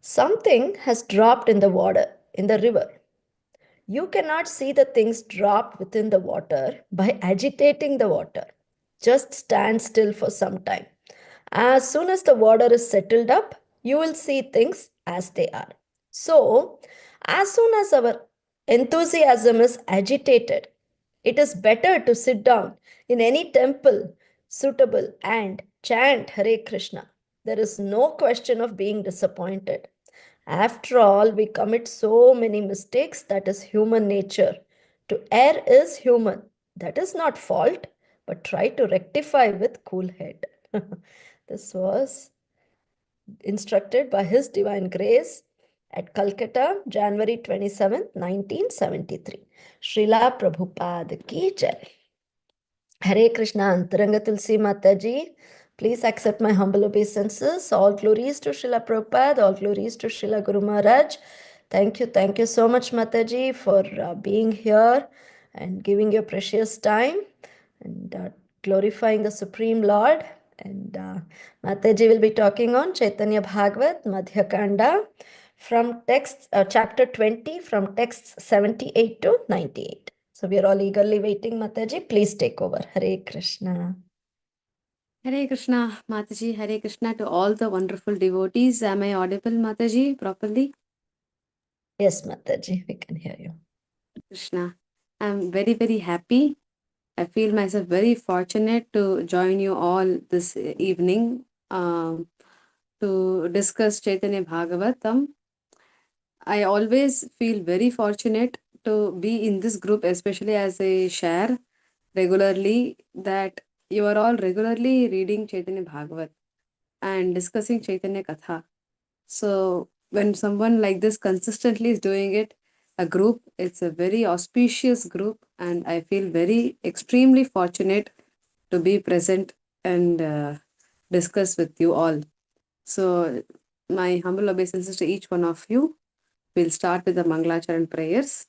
Something has dropped in the water, in the river. You cannot see the things drop within the water by agitating the water. Just stand still for some time. As soon as the water is settled up, you will see things as they are. So, as soon as our enthusiasm is agitated, it is better to sit down in any temple suitable and chant Hare Krishna. There is no question of being disappointed. After all, we commit so many mistakes. That is human nature. To err is human. That is not fault, but try to rectify with cool head. This was instructed by His Divine Grace at Calcutta, January 27th, 1973. Srila Prabhupada ki jai. Hare Krishna Antaranga Tulasi Mataji. Please accept my humble obeisances. All glories to Srila Prabhupada, all glories to Srila Guru Maharaj. Thank you so much, Mataji, for being here and giving your precious time and glorifying the Supreme Lord. And Mataji will be talking on Caitanya Bhaagvata Madhya Khanda from text chapter 20 from texts 78 to 98. So we are all eagerly waiting. Mataji, please take over. Hare Krishna. Hare Krishna, Mataji. Hare Krishna to all the wonderful devotees. Am I audible, Mataji, properly? Yes, Mataji, we can hear you. Krishna, I'm very, very happy. I feel myself very fortunate to join you all this evening to discuss Chaitanya Bhagavatam. I always feel very fortunate to be in this group, especially as I share regularly that you are all regularly reading Chaitanya Bhagavat and discussing Chaitanya Katha. So when someone like this consistently is doing it, a group, it's a very auspicious group, and I feel very extremely fortunate to be present and discuss with you all. So my humble obeisances to each one of you. We'll start with the Mangalacharan prayers.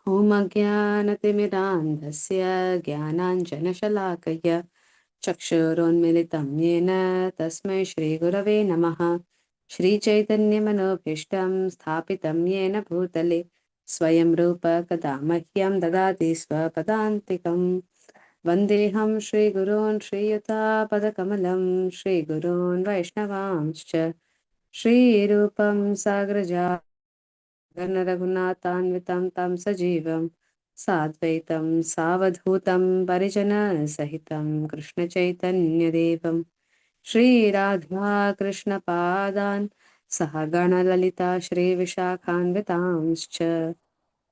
Om Ajnanatimirandhasya Jnananjanashalakaya Chakshuronmilitam Yena Tasmai Shri Gurave Namaha Shri Chaitanya Manobhishtam Sthapitam Yena Bhutale Swayam Rupa Kadamahyam Dadati Swapadantikam Vandeham Shri Gurun Shri Yuta Padakamalam Shri Gurun Vaishnavamscha Shri Rupam Sagraja रघुनाथान्वितं तं सजीवं साद्वैतं सावधूतं परिजनसहितं कृष्णचैतन्यदेवं श्रीराधा कृष्णपादान् सह गणललिता श्रीविशाखान्वितांश्च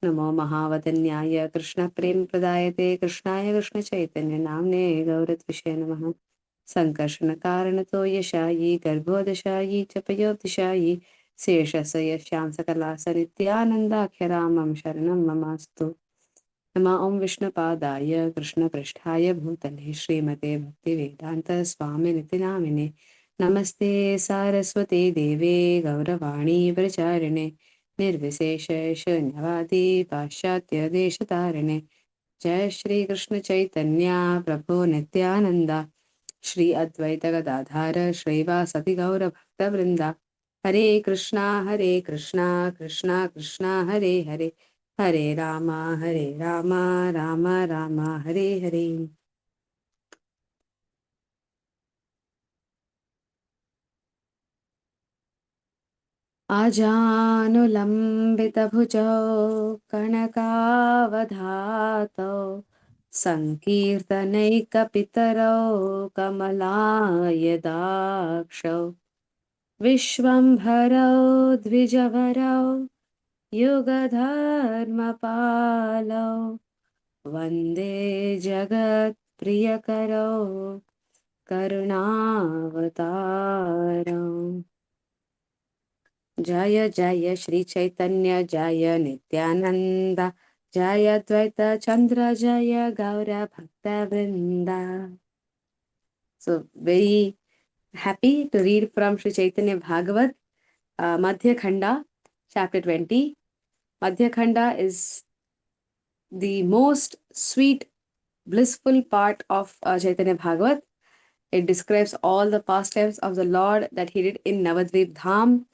नमो महावदन्याय कृष्णप्रेमप्रदायते कृष्णाय कृष्णचैतन्यनाम्ने गौरद्विषे नमः सङ्कर्षणकारणतो यशायि गर्भोदशायि च पयोतिशायि शेषशयश्यां सकलासनित्यानन्दाख्यरामं शरणं ममास्तु नमः ॐ विष्णुपादाय कृष्णपृष्ठाय भूतले श्रीमते भक्तिवेदान्तस्वामिनिति नामिने नमस्ते सारस्वते देवे गौरवाणी प्रचारिणे निर्विशेषशून्यवादी पाश्चात्यदेशतारिणे जय श्री कृष्ण चैतन्य प्रभु नित्यानंद श्री अद्वैत गदाधर श्रीवासति गौर भक्तवृंदा हरे कृष्णा कृष्णा कृष्णा हरे हरे हरे राम राम राम हरे हरे आजानुलम्बितभुजौ कनकावधातौ सङ्कीर्तनैकपितरौ कमलायदाक्षौ विश्वम्भरौ द्विजवरौ युगधर्मपालौ वन्दे जगत्प्रियकरौ करुणावतारौ जय जय श्री चैतन्य जय नित्यानंद जय द्वैत चंद्र जय गौर भक्त वृंदा. So very happy to read from Sri Chaitanya Bhagavat Madhya Khanda chapter 20. Madhya Khanda is the most sweet blissful part of Chaitanya Bhagavat. It describes all the pastimes of the Lord that he did in Navadvip Dham,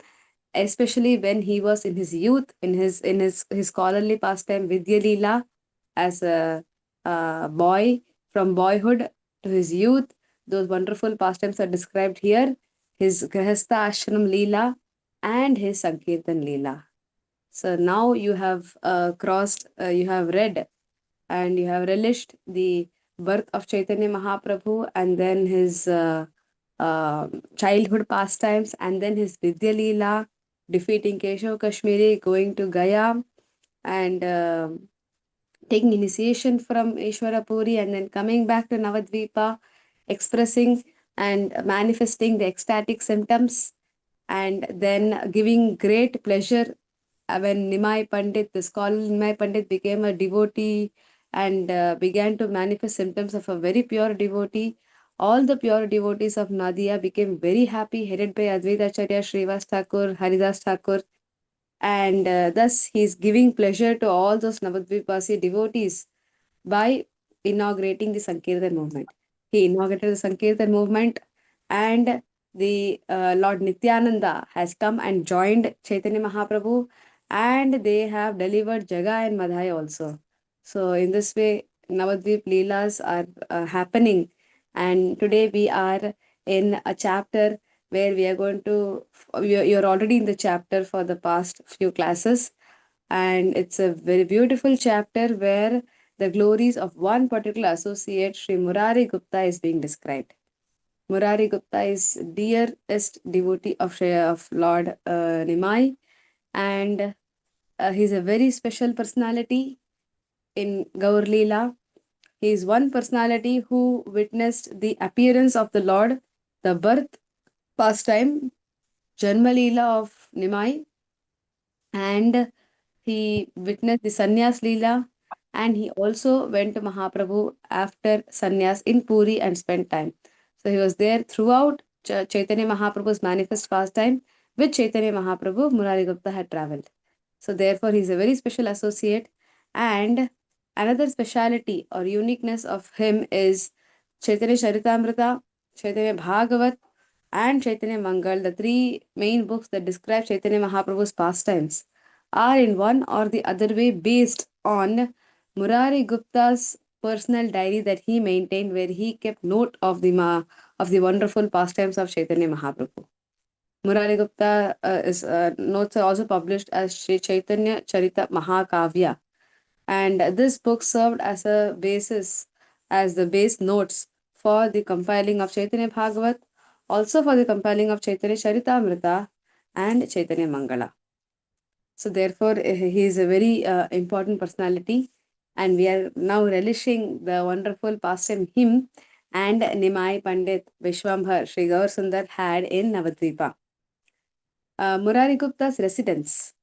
especially when he was in his youth, in his scholarly pastime Vidya Leela, as a boy, from boyhood to his youth. Those wonderful pastimes are described here. His Grahastha Ashram Leela and his Sankirtan Leela. So now you have you have read and you have relished the birth of Chaitanya Mahaprabhu, and then his childhood pastimes, and then his Vidya Leela, defeating Keshav Kashmiri, going to Gaya, and taking initiation from Ishwara Puri, and then coming back to Navadvipa, expressing and manifesting the ecstatic symptoms, and then giving great pleasure when Nimai Pandit, the scholar Nimai Pandit, became a devotee and began to manifest symptoms of a very pure devotee. All the pure devotees of Nadia became very happy, headed by Advaita Acharya, Srivas Thakur, Haridas Thakur, and thus he is giving pleasure to all those Navadvipasi devotees by inaugurating the Sankirtan movement. He inaugurated the Sankirtan movement, and the Lord Nityananda has come and joined Chaitanya Mahaprabhu, and they have delivered Jaga and Madhya also. So, in this way, Navadvip Leelas are happening, and today we are in a chapter where we are going to. You're already in the chapter for the past few classes, and it's a very beautiful chapter where the glories of one particular associate, Sri Murari Gupta, is being described. Murari Gupta is dearest devotee of Lord Nimai, and he's a very special personality in Gaur Leela. He is one personality who witnessed the appearance of the Lord, the birth, pastime, Janma Leela of Nimai, and he witnessed the sannyas leela, and he also went to Mahaprabhu after sannyas in Puri and spent time. So he was there throughout Chaitanya Mahaprabhu's manifest pastime. With Chaitanya Mahaprabhu, Murari Gupta had traveled. So therefore, he is a very special associate. And another speciality or uniqueness of him is Chaitanya Charitamrita, Chaitanya Bhagavat, and Chaitanya Mangal, the three main books that describe Chaitanya Mahaprabhu's pastimes, are in one or the other way based on Murari Gupta's personal diary that he maintained, where he kept note of the wonderful pastimes of Chaitanya Mahaprabhu. Murari Gupta is notes are also published as Sri Chaitanya Charita Mahakavya, and this book served as the base notes for the compiling of Chaitanya Bhagavat, also for the compiling of Chaitanya Charitamrita and Chaitanya Mangala. So therefore, he is a very important personality, and we are now relishing the wonderful pastime hymn and Nimai Pandit Vishwambhar Sri Gaur Sundar had in Navadvipa. Murari Gupta's residence.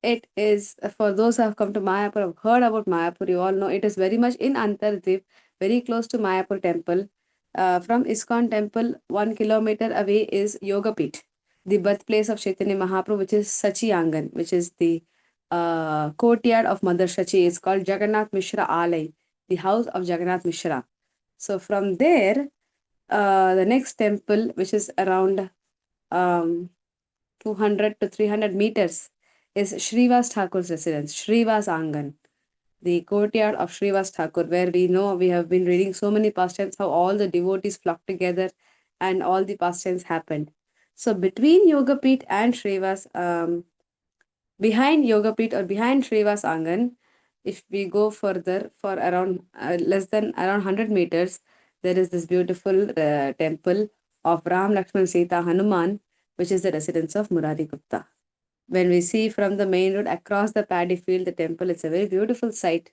It is for those who have come to Mayapur, have heard about Mayapur. You all know it is very much in Antardip, very close to Mayapur temple. From ISKCON temple, 1 kilometer away is Yogapit, the birthplace of Chaitanya Mahaprabhu, which is Sachi Angan, which is the courtyard of Mother Sachi. It's called Jagannath Mishra Alai, the house of Jagannath Mishra. So from there, the next temple, which is around um, 200 to 300 meters, is Srivas Thakur's residence, Srivas Angan, the courtyard of Srivas Thakur, where we know we have been reading so many pastimes, how all the devotees flocked together and all the pastimes happened. So between Yogapit and Srivas, behind Yogapit or behind Srivas Angan, if we go further for around less than around 100 meters, there is this beautiful temple of Ram Lakshman Sita Hanuman, which is the residence of Murari Gupta. When we see from the main road across the paddy field, the temple, it's a very beautiful sight.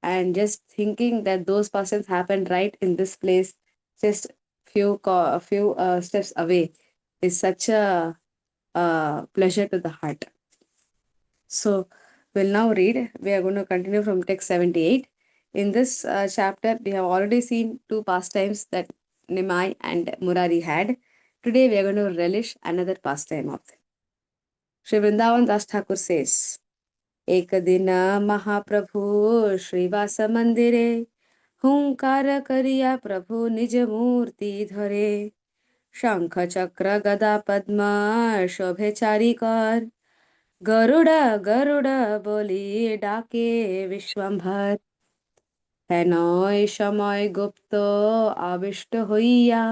And just thinking that those pastimes happened right in this place, just a few steps away, is such a pleasure to the heart. So we'll now read. We are going to continue from text 78. In this chapter, we have already seen two pastimes that Nimai and Murari had. Today, we are going to relish another pastime of them. Sri Vrindavan Das Thakur says, एक दिन महाप्रभु श्रीवास मंदिरे हुंकार करिया प्रभु निज मूर्ति धरे शंख चक्र गदा पद्म शोभे चारिकर गरुड़ गरुड़ बोली डाके विश्वम्भर হেনয় সময় গুপ্ত আবিষ্ট হইয়া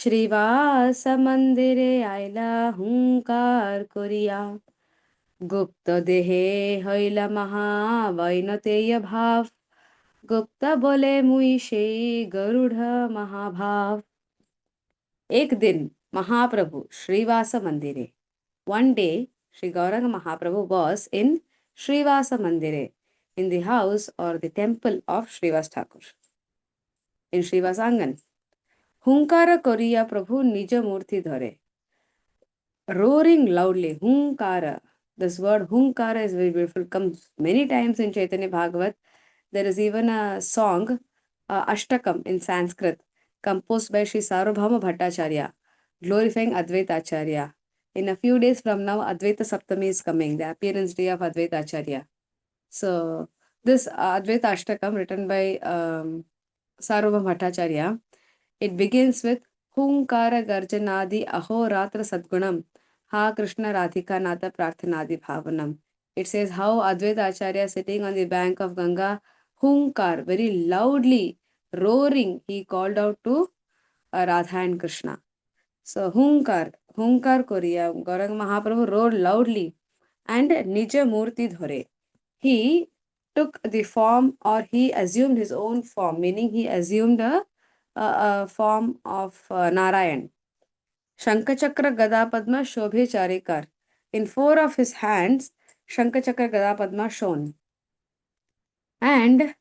শ্রীবাস মন্দিরে আইলা হুঙ্কার করিয়া গুপ্ত দেহে হইলা মহা বৈনতেয় ভাব গুপ্ত বলে মুই সেই গরুড় महाभाव एक दिन महाप्रभु श्रीवास मंदिरे one day Sri Gauranga Mahaprabhu was in Srivasa Mandire in the house or the temple of Srivas Thakur in Srivas Angan हुंकार करिया प्रभु निज मूर्ति धरे roaring loudly hunkara. This word hunkara is very beautiful, comes many times in Chaitanya Bhagavat. There is even a song, Ashtakam in Sanskrit, composed by Sri Sarvabhauma Bhattacharya, glorifying Advaita Acharya. In a few days from now, Advaita Saptami is coming, the appearance day of Advaita Acharya. So, this Advaita Ashtakam, written by Sarvabhauma Bhattacharya, it begins with Hunkara Garjanadi Ahoratra Sadgunam Ha Krishna Radhika Nata Prarthanadi Bhavanam. It says how Advaita Acharya sitting on the bank of Ganga, Hunkar, very loudly roaring, he called out to Radha and Krishna. So Hunkar Korea, Gauranga Mahaprabhu roared loudly and Nija Murti Dhore. He took the form or he assumed his own form, meaning he assumed a form of Narayan. Shankachakra Gada Padma Shobhe Charikar. In four of his hands, Shankachakra Gada Padma shone. And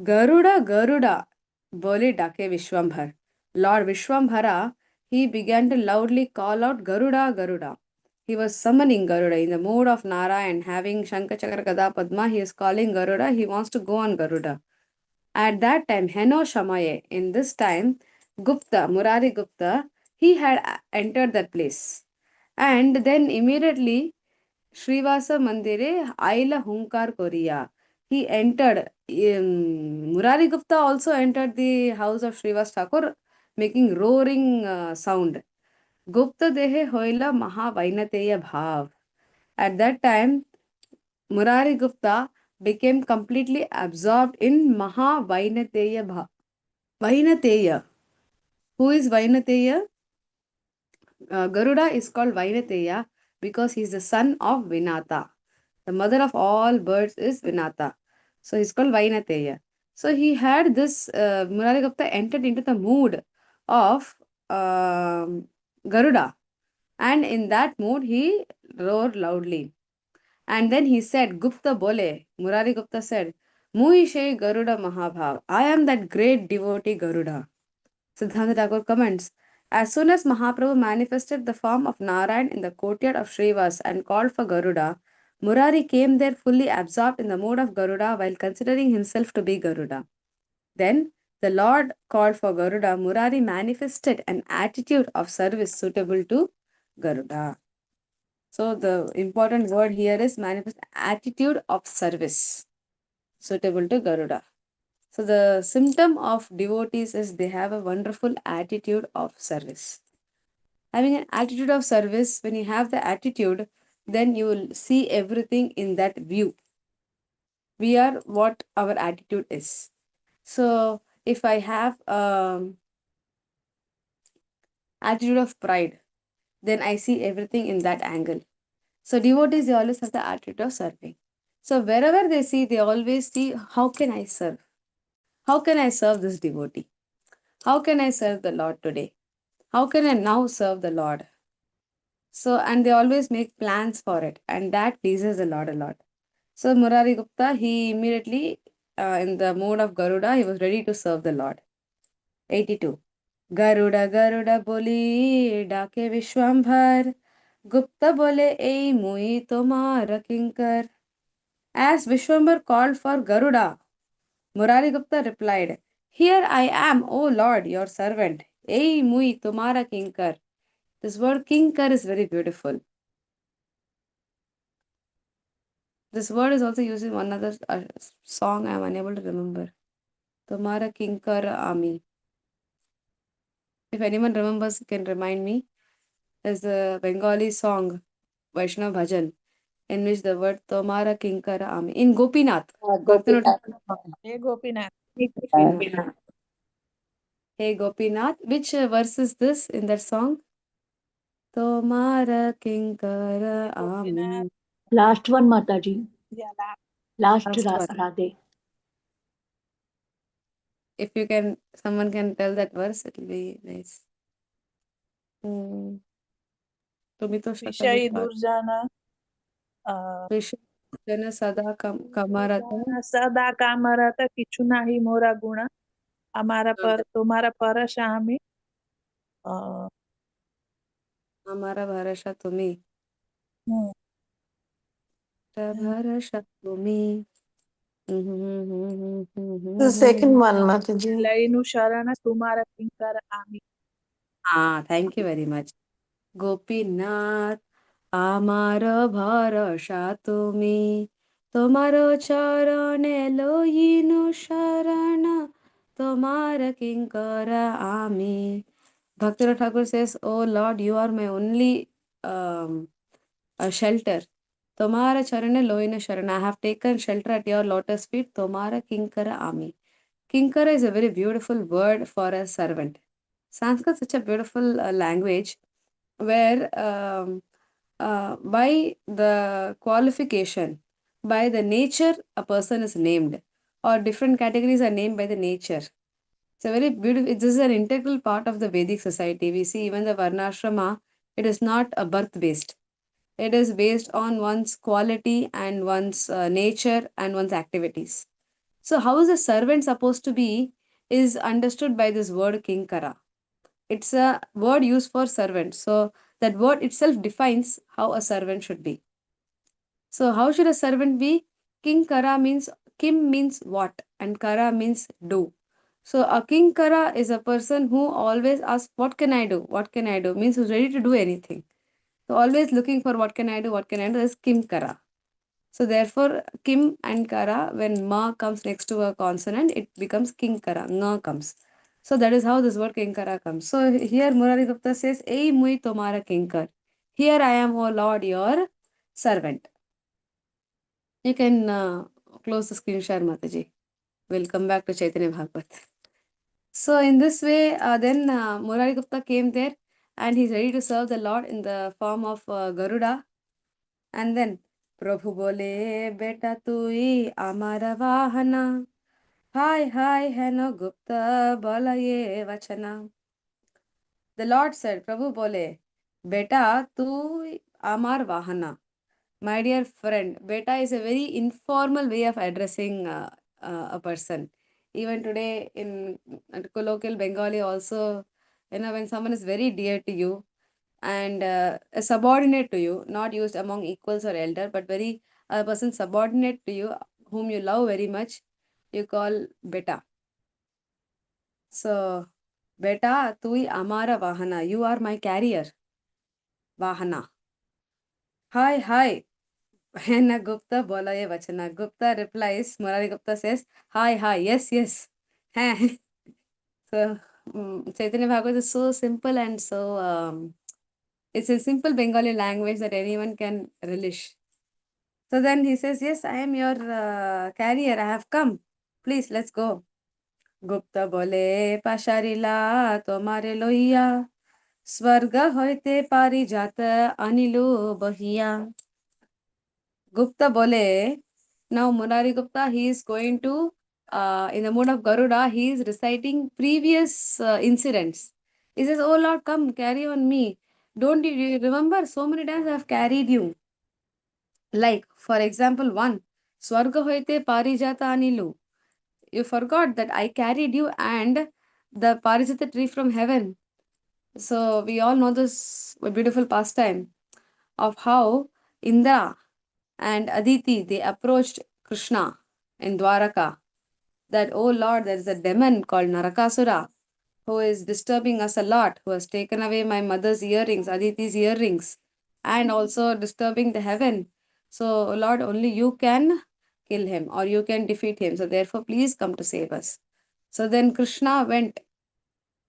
Garuda Bole Dake Vishwambhar. Lord Vishwambhara, he began to loudly call out Garuda. He was summoning Garuda in the mood of Narayan, having Shankachakra Gada Padma. He is calling Garuda. He wants to go on Garuda. At that time, Heno Shamaye, in this time, Gupta, Murari Gupta, he had entered that place. And then immediately, Srivasa Mandire, Aila Hunkar Koriya. He entered. Murari Gupta also entered the house of Srivas Thakur, making roaring sound. Gupta Dehe Hoila Maha Vainateya Bhav. At that time, Murari Gupta became completely absorbed in Maha Vainateya Bhav. Vainateya. Who is Vainateya? Garuda is called Vainateya because he is the son of Vinata. The mother of all birds is Vinata. So he's called Vainateya. So he had this, Murari Gupta entered into the mood of Garuda. And in that mood, he roared loudly. And then he said, Gupta Bole, Murari Gupta said, Muishe Garuda Mahabhav. I am that great devotee Garuda. Siddhanta Thakur comments, as soon as Mahaprabhu manifested the form of Narayan in the courtyard of Srivas and called for Garuda, Murari came there fully absorbed in the mood of Garuda while considering himself to be Garuda. Then the Lord called for Garuda. Murari manifested an attitude of service suitable to Garuda. So the important word here is manifest attitude of service suitable to Garuda. So the symptom of devotees is they have a wonderful attitude of service. Having an attitude of service, when you have the attitude, then you will see everything in that view. We are what our attitude is. So if I have attitude of pride, then I see everything in that angle. So devotees, they always have the attitude of serving. So wherever they see, they always see, how can I serve? How can I serve this devotee? How can I serve the Lord today? How can I now serve the Lord? So, and they always make plans for it, and that pleases the Lord a lot. So, Murari Gupta, he immediately, in the mood of Garuda, he was ready to serve the Lord. 82. Garuda boli dake Vishwambhar, Gupta bole ei mui tomar kinkar. As Vishwambar called for Garuda, Murari Gupta replied, here I am, O Lord, your servant. Ei mui tumara kinkar. This word kinkar is very beautiful. This word is also used in one other song I am unable to remember. Tumara kinkar ami. If anyone remembers, can remind me. There's a Bengali song, Vaishnav Bhajan, in which the word Tomara Kinkara Ami in Gopinath. Bhaktanath Gopinath. song. Hey Gopinath. Hey Gopinath. Hey Gopinath. Which verse is this in that song? Tomara Kinkara Gopinath. Ami. Last one, Mataji. Yeah, Last Last one. Radhe. If you can, someone can tell that verse, it'll be nice. Hmm. तुम्ही तो सकाळी विषयी पाठ दुर्जन अ, जन सदा कमारता दुर्जन सदा कामरत किछु नाही मोरा गुण हमारा पर तुम्हारा परश आम्ही अ, हमारा भरोसा तुम्ही हम्म, भरोसा तुम्ही The second one, Mataji. लईनु शरण तुम्हारा किंकर आम्ही हाँ thank you very much Gopinath আমার ভরসা তুমি তোমার চরণে লইনু শরণ তোমার কিঙ্কর আমি Bhaktara Thakur says, "Oh Lord, you are my only a shelter. Tomara charane loina sharan. I have taken shelter at your lotus feet. Tomara kinkara ami." Kinkara is a very beautiful word for a servant. Sanskrit is such a beautiful language where by the qualification, by the nature, a person is named, or different categories are named by the nature. It's a very beautiful, this is an integral part of the Vedic society. We see even the Varnashrama, it is not a birth based. It is based on one's quality and one's nature and one's activities. So, how is a servant supposed to be is understood by this word kinkara. It's a word used for servant. So, that word itself defines how a servant should be. So, how should a servant be? Kinkara means, kim means what, and kara means do. So, a kinkara is a person who always asks, what can I do? What can I do? Means who's ready to do anything. So, always looking for what can I do? What can I do? Is kinkara. So, therefore, kim and kara, when ma comes next to a consonant, it becomes kinkara. Nga comes. So, that is how this word kinkara comes. So, here Murari Gupta says, Ei mui tomara kinkar. Here I am, O Lord, your servant. You can close the screen share, Mataji. We'll come back to Chaitanya Bhagvat. So, in this way, then Murari Gupta came there and he's ready to serve the Lord in the form of Garuda. And then, Prabhu bole, beta tui amara vahana. Hi, hi, Heno Gupta, balaye vachana. The Lord said, Prabhu bole, beta tu amar vahana. My dear friend, beta is a very informal way of addressing a person. Even today in colloquial Bengali also, when someone is very dear to you and a subordinate to you, not used among equals or elder, but very a person subordinate to you, whom you love very much, you call beta. So, beta, tui amara vahana, you are my carrier, vahana. Hi, hi. When Gupta bola ye vachana, Gupta replies, Murari Gupta says, hi, hi, yes, yes. So, Chaitanya Bhagavad is so simple and so, it's a simple Bengali language that anyone can relish. So then he says, yes, I am your carrier, I have come. Please, let's go. Gupta bole pasharila tomare loiya, swarga hoite parijata anilu bahiya. Gupta bole. Now Murari Gupta, he is going to, in the mood of Garuda, he is reciting previous incidents. He says, oh Lord, come, carry on me. Don't you remember? So many times I have carried you. Like, for example, one, Swarga hoite parijata anilu. You forgot that I carried you and the parijata tree from heaven. So we all know this beautiful pastime of how Indra and Aditi, they approached Krishna in Dwaraka that, oh Lord, there is a demon called Narakasura who is disturbing us a lot, who has taken away my mother's earrings, Aditi's earrings, and also disturbing the heaven. So, Lord, only you can kill him or you can defeat him. So, therefore, please come to save us. So then Krishna went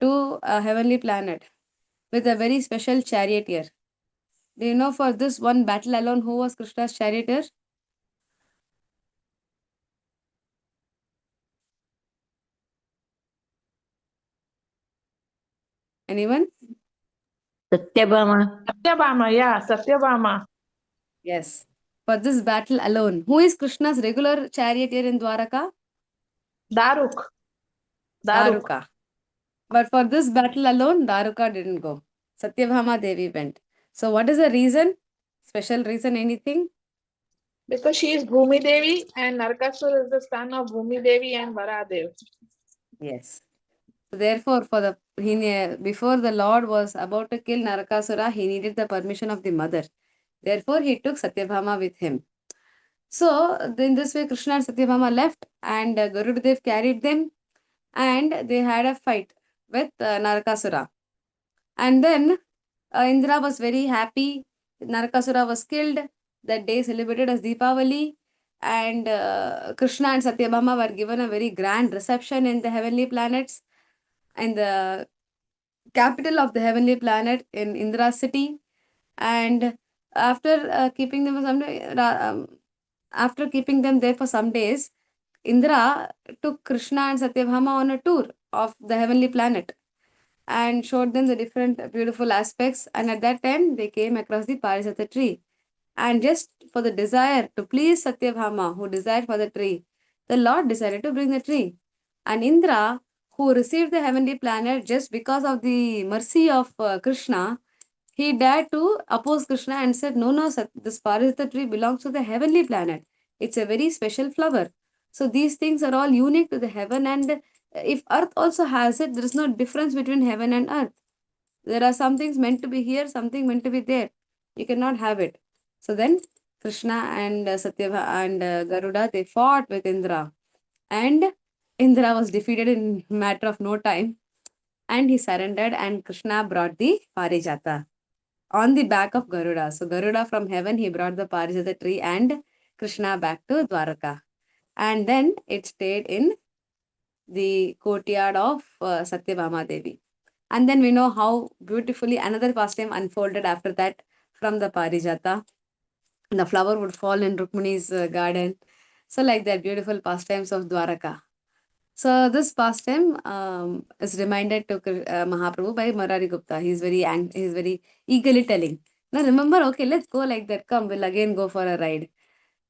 to a heavenly planet with a very special charioteer. Do you know for this one battle alone who was Krishna's charioteer? Anyone? Satyabhama. Satyabhama, yeah, Satyabhama. Yes. For this battle alone, who is Krishna's regular charioteer in Dwaraka? Daruk. Daruk. Daruka. But for this battle alone, Daruka didn't go. Satyabhama Devi went. So, what is the reason? Special reason, anything? Because she is Bhumi Devi and Narakasur is the son of Bhumi Devi and Varadev. Yes. So therefore, before the Lord was about to kill Narakasura, he needed the permission of the mother. Therefore, he took Satyabhama with him. So, in this way, Krishna and Satyabhama left, and Garudadev carried them, and they had a fight with Narakasura. And then Indra was very happy. Narakasura was killed. That day celebrated as Deepavali. And Krishna and Satyabhama were given a very grand reception in the heavenly planets. And the capital of the heavenly planet in Indra's city. And after keeping them for some after keeping them there for some days, Indra took Krishna and Satyabhama on a tour of the heavenly planet and showed them the different beautiful aspects. And at that time, they came across the Parijata tree. And just for the desire to please Satyabhama, who desired for the tree, the Lord decided to bring the tree. And Indra, who received the heavenly planet just because of the mercy of Krishna, he dared to oppose Krishna and said, no, no, this Parijata tree belongs to the heavenly planet. It's a very special flower. So these things are all unique to the heaven, and if earth also has it, there is no difference between heaven and earth. There are some things meant to be here, something meant to be there. You cannot have it. So then Krishna and Satyabhama and Garuda, they fought with Indra. And Indra was defeated in matter of no time. And he surrendered, and Krishna brought the Parijata on the back of Garuda. So Garuda from heaven, he brought the Parijata tree and Krishna back to Dwaraka. And then it stayed in the courtyard of Satyabhama Devi. And then we know how beautifully another pastime unfolded after that from the Parijata. The flower would fall in Rukmani's garden. So, like that, beautiful pastimes of Dwaraka. So, this pastime is reminded to Mahaprabhu by Marari Gupta. He's very eagerly telling. Now, remember, okay, let's go like that. Come, we'll again go for a ride.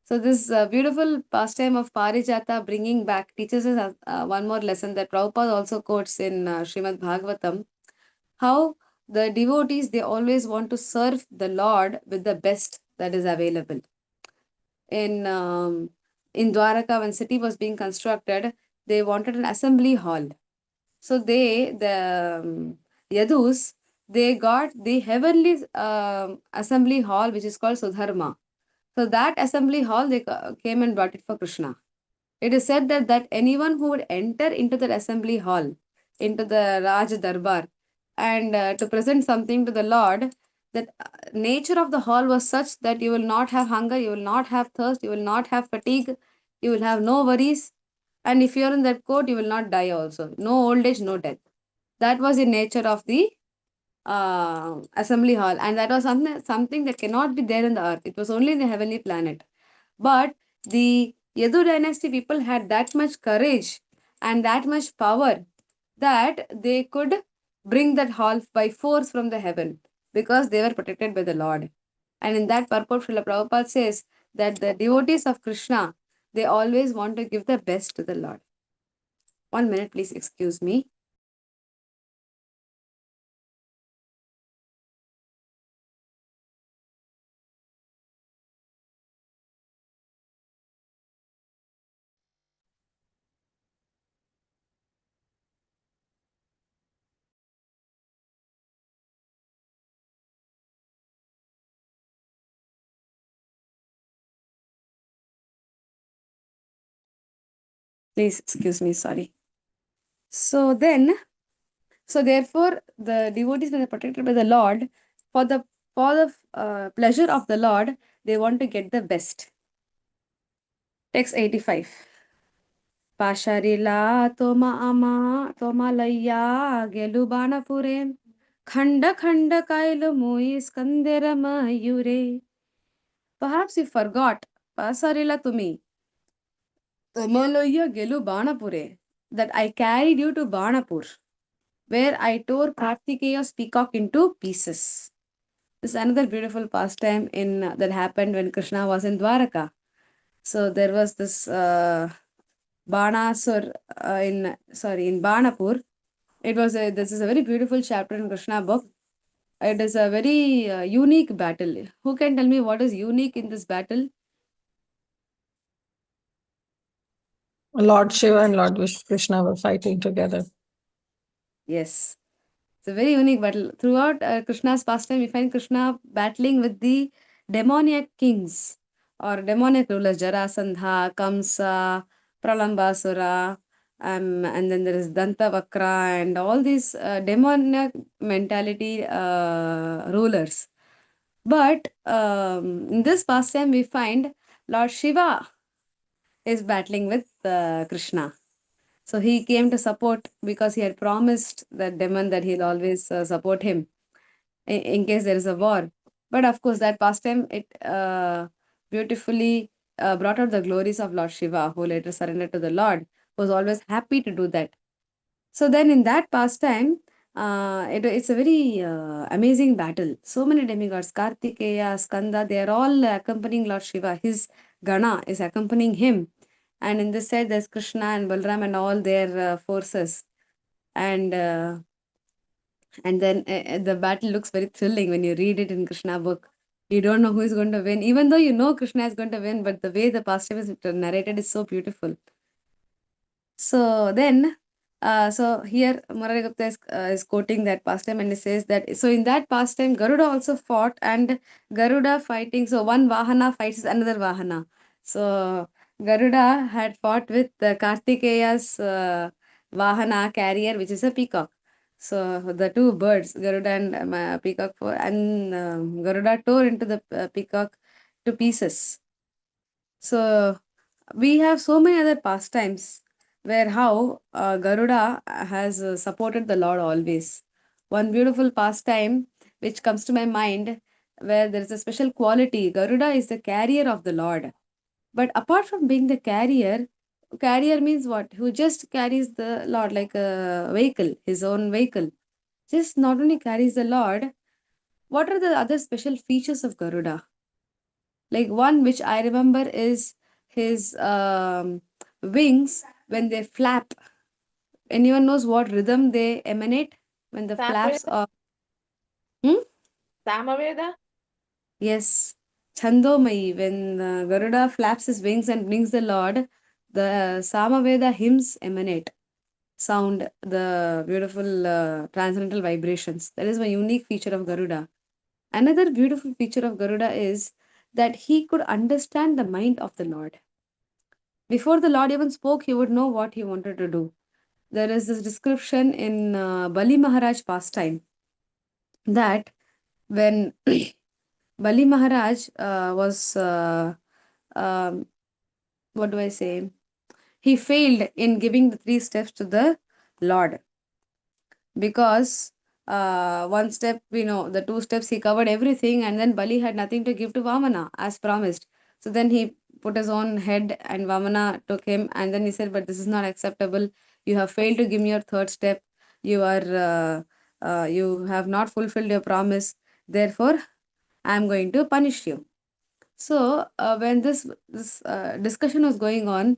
So this beautiful pastime of Parijata bringing back teaches us one more lesson that Prabhupada also quotes in Srimad Bhagavatam, how the devotees, they always want to serve the Lord with the best that is available. In Dwaraka, when city was being constructed, they wanted an assembly hall. So Yadus, they got the heavenly assembly hall, which is called Sudharma. So that assembly hall, they came and brought it for Krishna. It is said that anyone who would enter into that assembly hall, into the Raj Darbar, and to present something to the Lord, that nature of the hall was such that you will not have hunger, you will not have thirst, you will not have fatigue, you will have no worries. And if you are in that court, you will not die also. No old age, no death. That was the nature of the assembly hall, and that was something that cannot be there in the earth. It was only in the heavenly planet. But the Yadu dynasty people had that much courage and that much power that they could bring that hall by force from the heaven because they were protected by the Lord. And in that purport, Srila Prabhupada says that the devotees of Krishna, they always want to give the best to the Lord. 1 minute, please excuse me. Please excuse me, sorry. So therefore, the devotees, when they're protected by the Lord, for the pleasure of the Lord, they want to get the best. Text 85. Pasharila tomalayya gelubanapuren khanda khanda kailu mui skandera mayure. Perhaps you forgot Pasarila Tumi Tomalayya Gelubanapure, that I carried you to Banapur, where I tore Kartikeya's peacock into pieces. This is another beautiful pastime in that happened when Krishna was in Dwaraka. So there was this Banasur in Banapur. This is a very beautiful chapter in Krishna book. It is a very unique battle. Who can tell me what is unique in this battle? Lord Shiva and Lord Krishna were fighting together. Yes. It's a very unique battle. Throughout Krishna's pastime, we find Krishna battling with the demoniac kings or demoniac rulers, Jarasandha, Kamsa, Pralambasura, and then there is Dantavakra and all these demoniac mentality rulers. But in this pastime, we find Lord Shiva is battling with Krishna. So he came to support because he had promised that demon that he'll always support him in case there is a war. But of course, that pastime it beautifully brought out the glories of Lord Shiva, who later surrendered to the Lord, was always happy to do that. So then, in that pastime, it's a very amazing battle. So many demigods, Kartikeya, Skanda, they are all accompanying Lord Shiva. His Gana is accompanying him. And in this side, there's Krishna and Balram and all their forces. And then the battle looks very thrilling when you read it in Krishna book. You don't know who is going to win, even though you know Krishna is going to win, but the way the pastime is narrated is so beautiful. So then, so here Murari Gupta is quoting that pastime and he says that, so in that pastime, Garuda also fought and Garuda fighting, so one Vahana fights another Vahana. So Garuda had fought with Kartikeya's Vahana carrier, which is a peacock. So the two birds, Garuda and peacock, and Garuda tore into the peacock to pieces. So we have so many other pastimes where how Garuda has supported the Lord always. One beautiful pastime which comes to my mind where there is a special quality. Garuda is the carrier of the Lord. But apart from being the carrier means what? Who just carries the Lord like a vehicle, his own vehicle. Just not only carries the Lord, what are the other special features of Garuda? Like one which I remember is his wings when they flap. Anyone knows what rhythm they emanate when the flaps Samaveda? are? Hmm? Samaveda? Yes, Chandomayi. When Garuda flaps his wings and brings the Lord, the Samaveda hymns emanate, sound the beautiful transcendental vibrations. That is one unique feature of Garuda. Another beautiful feature of Garuda is that he could understand the mind of the Lord. Before the Lord even spoke, he would know what he wanted to do. There is this description in Bali Maharaj pastime that when Bali Maharaj was, what do I say? He failed in giving the 3 steps to the Lord because one step, the 2 steps he covered everything, and then Bali had nothing to give to Vamana as promised. So then he put his own head, and Vamana took him, and then he said, "But this is not acceptable. You have failed to give me your 3rd step. You have not fulfilled your promise. Therefore, I am going to punish you." So when this discussion was going on,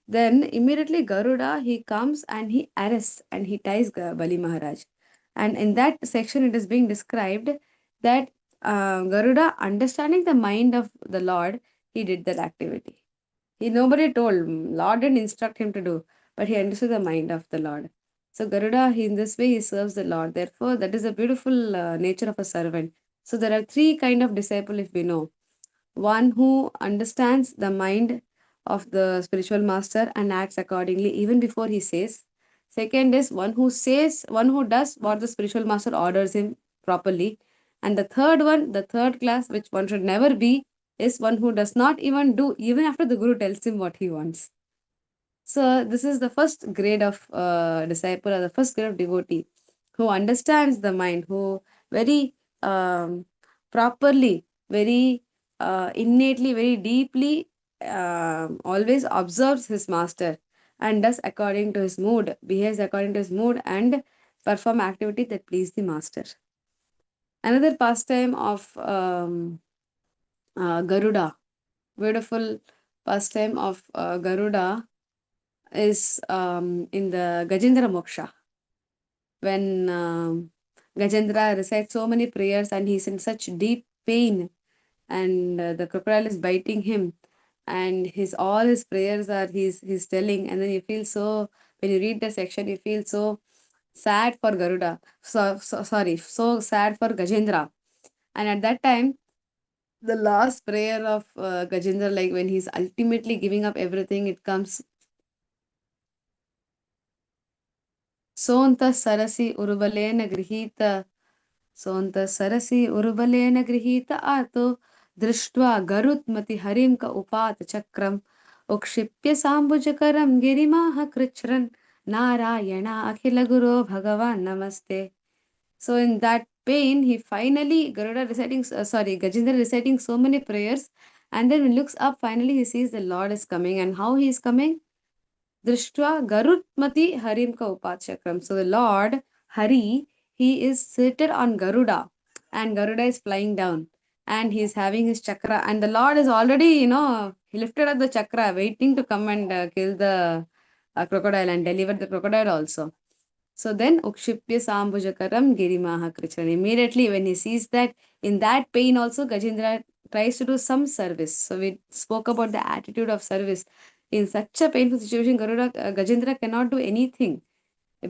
then immediately Garuda he comes and he arrests and he ties Bali Maharaj. And in that section, it is being described that Garuda, understanding the mind of the Lord, he did that activity. Nobody told, Lord didn't instruct him to do, but he understood the mind of the Lord. So Garuda, in this way, he serves the Lord. Therefore, that is a beautiful nature of a servant. So there are 3 kind of disciple, if we know. One who understands the mind of the spiritual master and acts accordingly even before he says. Second is one who does what the spiritual master orders him properly. And the third one, the third class, which one should never be, is one who does not even do, even after the guru tells him what he wants. So this is the first grade of disciple, or the first grade of devotee, who understands the mind, who very properly, very innately, very deeply always observes his master and does according to his mood, behaves according to his mood, and perform activity that please the master. Another pastime of Garuda, beautiful pastime of Garuda is in the Gajendra Moksha, when Gajendra recites so many prayers and he's in such deep pain, and the crocodile is biting him, and his all his prayers are he's telling, and then you feel so, when you read the section, you feel so sad for Garuda, so sad for Gajendra. And at that time, the last prayer of Gajendra, like when he's ultimately giving up everything, it comes, Sonta sarasi urbalena grihita, Sonta sarasi urbalena grihita ato, दृष्ट्वा गरुत्मति हरिं का उपात चक्रम, उक्षिप्य सांबुजकरम गिरिमाह कृच्छ्रन, नारायण अखिल गुरो भगवान नमस्ते. So in that pain, he finally, Garuda reciting, Gajendra reciting so many prayers, and then when he looks up, finally he sees the Lord is coming. And how he is coming? Drishtva Garutmati Harim ka Upachakram. So the Lord Hari, he is seated on Garuda, and Garuda is flying down, and he is having his chakra, and the Lord is already, he lifted up the chakra, waiting to come and kill the crocodile and deliver the crocodile also. So then Ukshipya Sambhujakaram Girimaha Krishnan. Immediately when he sees that, in that pain also Gajendra tries to do some service. So we spoke about the attitude of service. In such a painful situation, Gajendra cannot do anything.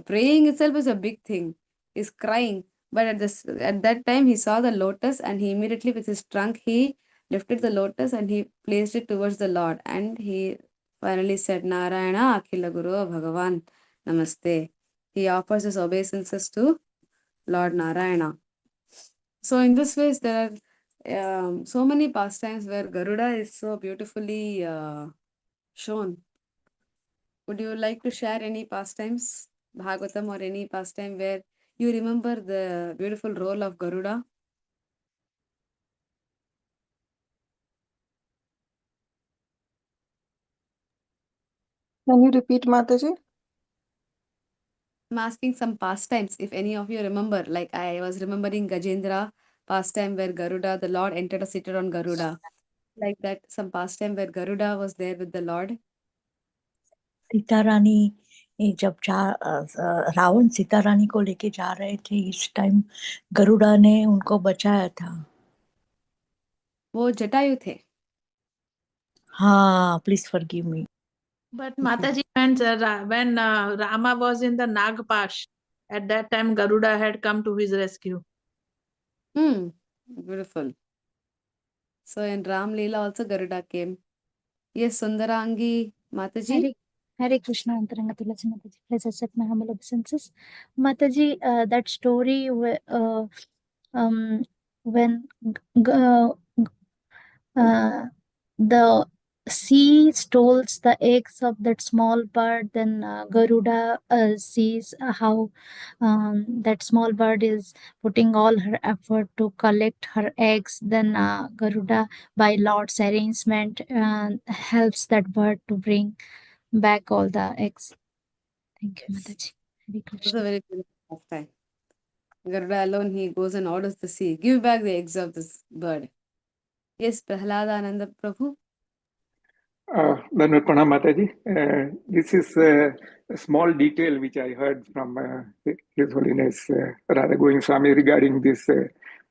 Praying itself is a big thing. He's crying. But at that time he saw the lotus, and he immediately with his trunk he lifted the lotus and he placed it towards the Lord, and he finally said, Narayana Akhila Guru Bhagavan Namaste. He offers his obeisances to Lord Narayana. So in this way, there are so many pastimes where Garuda is so beautifully shown. Would you like to share any pastimes, Bhagavatam, or any pastime where you remember the beautiful role of Garuda? Can you repeat, Mataji? I'm asking some pastimes, if any of you remember. Like I was remembering Gajendra pastime where Garuda, the Lord entered a seated on Garuda. Like that, some pastime where Garuda was there with the Lord. Sita रानी जब रावण सीता रानी को लेके जा रहे थे, इस time Garuda ने उनको बचाया था. वो जटायु थे. हाँ, please forgive me. But Mataji, when Rama was in the Nagpash, at that time Garuda had come to his rescue. Beautiful. So in Ram Leela also Garuda came. Yes, Sundarangi Mataji. Hare Krishna Antaranga Tulasi Mataji. Please accept my humble obeisances. Mataji, that story when the sea steals the eggs of that small bird, then Garuda sees how that small bird is putting all her effort to collect her eggs. Then Garuda, by Lord's arrangement, helps that bird to bring back all the eggs. Thank you, Mataji. Hare It was a Krishna. very beautiful pastime. Garuda alone, he goes and orders the sea, give back the eggs of this bird. Yes, Prahlada Ananda Prabhu. Dhanwar Pranam Mataji. This is a small detail which I heard from His Holiness Radha Govind Swami regarding this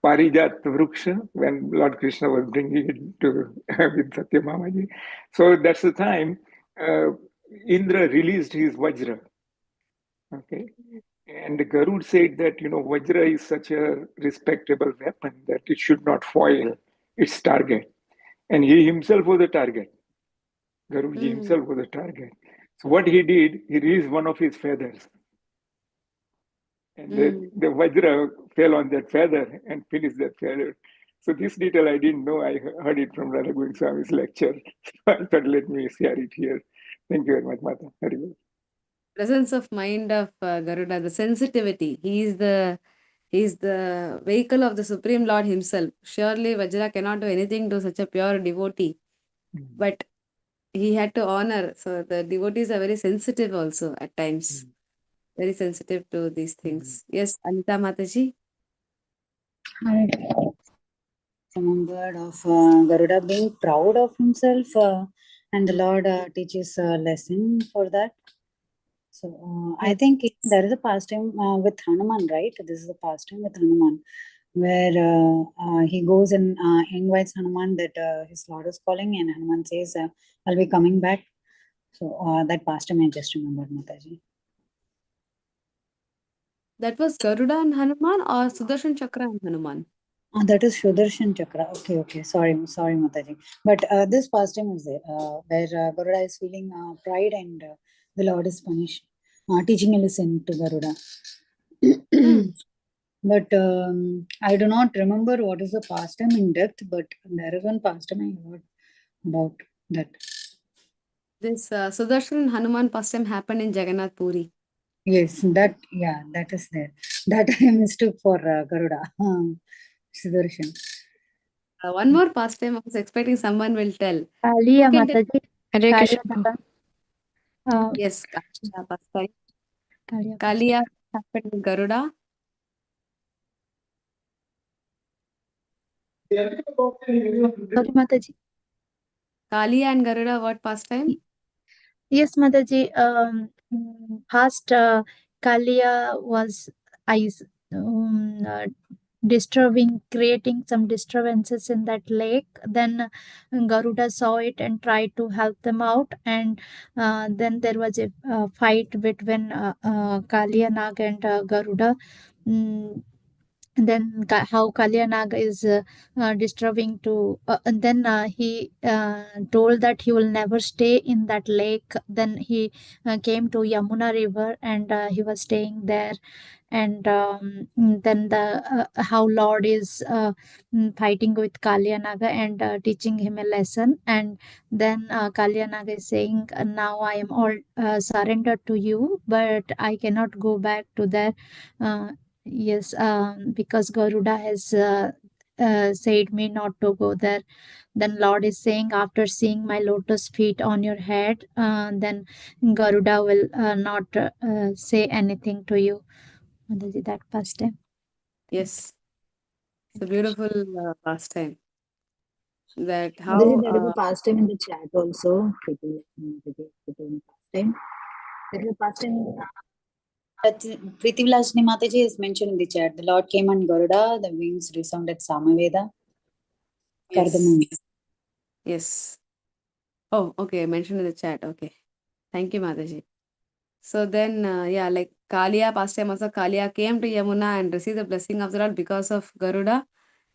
Parijat Vruksha when Lord Krishna was bringing it to with Satyabhamaji. So that's the time Indra released his Vajra. Okay. And Garud said that, Vajra is such a respectable weapon that it should not foil its target. And he himself was a target. Garuji himself was a target. So what he did, he released one of his feathers. And the Vajra fell on that feather and finished that feather. So this detail I didn't know. I heard it from Radha Govind Swami's lecture. So I thought, let me share it here Thank you very much, Mata. Very well. Presence of mind of Garuda, the sensitivity. He is the vehicle of the Supreme Lord himself. Surely Vajra cannot do anything to such a pure devotee, but he had to honor. So the devotees are very sensitive also at times, very sensitive to these things. Yes, Anita Mataji. I remembered of Garuda being proud of himself, and the Lord teaches a lesson for that. So I think there is a pastime with Hanuman, right? This is a pastime with Hanuman, where he goes and invites Hanuman that his Lord is calling, and Hanuman says, "I'll be coming back." So that pastime I just remembered, Mataji. That was Garuda and Hanuman or Sudarshan Chakra and Hanuman? That is Sudarshan Chakra. Okay. Sorry, Mataji. But this pastime is there, where Garuda is feeling pride and the Lord is punished, teaching a lesson to Garuda. But I do not remember what is the pastime in depth, but there is one pastime I heard about that. This Sudarshan and Hanuman pastime happened in Jagannath Puri. Yes, that is there. That I mistook for Garuda. Sudarshan. One more pastime I was expecting someone will tell. Kaliya Who can tell? Mataji. Hare Kaliya Krishna. Mata. Yes, Kaliya pastime. Kaliya Kaliya happened with Garuda. Sorry, Mataji. Kaliya and Garuda, what pastime? Yes, Mataji. Past Kaliya was ice. Disturbing, creating some disturbances in that lake. Then Garuda saw it and tried to help them out. And then there was a fight between Kaliya Nag and Garuda. Then how Kalyanag is disturbing to and then he told that he will never stay in that lake. Then he came to Yamuna river and he was staying there. And then the how Lord is fighting with Kalyanaga and teaching him a lesson. And then Kalyanaga is saying, now I am all surrendered to you, but I cannot go back to there. Yes, because Garuda has said me not to go there. Then Lord is saying, after seeing my lotus feet on your head, then Garuda will not say anything to you. Mataji, that pastime. Yes, it's a beautiful pastime. That Mataji, how there is a pastime in the chat also. Pastime. There is a pastime. Priti Vilasini Mataji is mentioned in the chat. The Lord came on Garuda, the wings resounded Samaveda. yes. Yes. Oh, okay. I mentioned in the chat. Okay. Thank you, Mataji. So then, like Kaliya pastime also, Kaliya came to Yamuna and received the blessing of the Lord because of Garuda.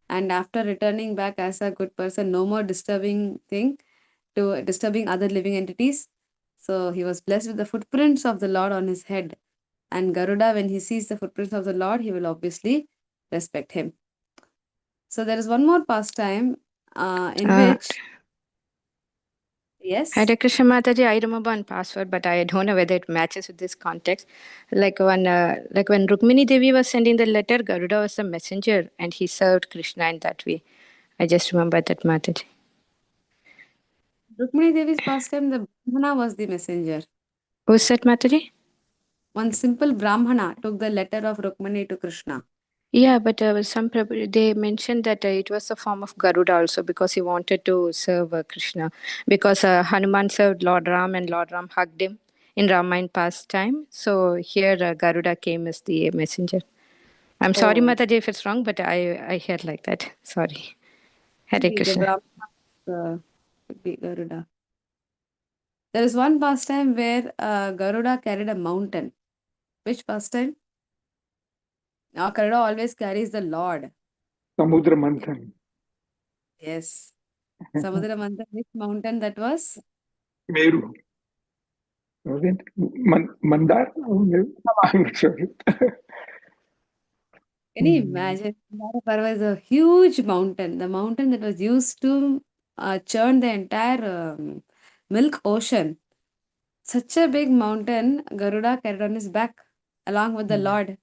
And after returning back as a good person, no more disturbing other living entities. So he was blessed with the footprints of the Lord on his head. And Garuda, when he sees the footprints of the Lord, he will obviously respect him. So there is one more pastime in which, yes. Hare Krishna Mataji, I remember one password, but I don't know whether it matches with this context. Like when Rukmini Devi was sending the letter, Garuda was the messenger, and he served Krishna in that way. I just remember that, Mataji. Rukmini Devi's pastime, the Brahmana was the messenger. Who's that, Mataji? One simple Brahmana took the letter of Rukmini to Krishna. Yeah, but they mentioned that it was a form of Garuda also because he wanted to serve Krishna. Because Hanuman served Lord Ram and Lord Ram hugged him in Ramayana pastime. So here Garuda came as the messenger. I'm sorry, Mataji, if it's wrong, but I hear like that. Sorry. Hare The Krishna. Brahmana could be Garuda. There is one pastime where Garuda carried a mountain. Which pastime? Now Garuda always carries the Lord. Samudra Manthan. Yes. Samudra Manthan, which mountain that was? Meru. Was it? Mandar? I'm not sure. Can you imagine? Mandara Parva is a huge mountain. The mountain that was used to churn the entire milk ocean. such a big mountain, Garuda carried on his back along with the Lord.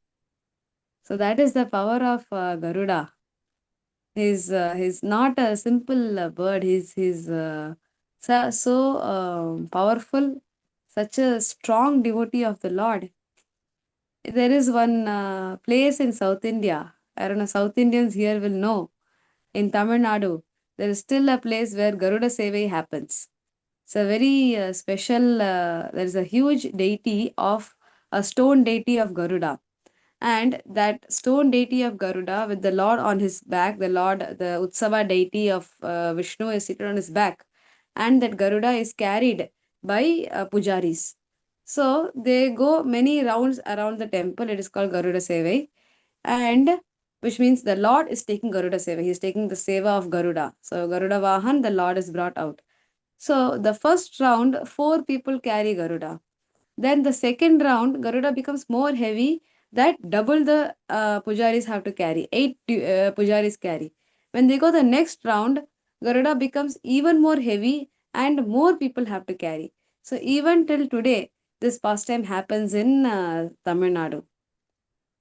So that is the power of Garuda. He's not a simple bird. He's so powerful, such a strong devotee of the Lord. There is one place in South India. I don't know, South Indians here will know. In Tamil Nadu, there is still a place where Garuda Sevai happens. It's a very special, there is a huge deity of a stone deity of Garuda. And that stone deity of Garuda with the Lord on his back, the Utsava deity of Vishnu is seated on his back. And that Garuda is carried by pujaris. So they go many rounds around the temple. It is called Garuda Sevai. And which means the Lord is taking Garuda Seva. He is taking the Seva of Garuda. So Garuda Vahan, the Lord is brought out. So the first round, 4 people carry Garuda. Then the second round, Garuda becomes more heavy. That double the pujaris have to carry. 8 pujaris carry. When they go the next round, Garuda becomes even more heavy and more people have to carry. So even till today, this pastime happens in Tamil Nadu.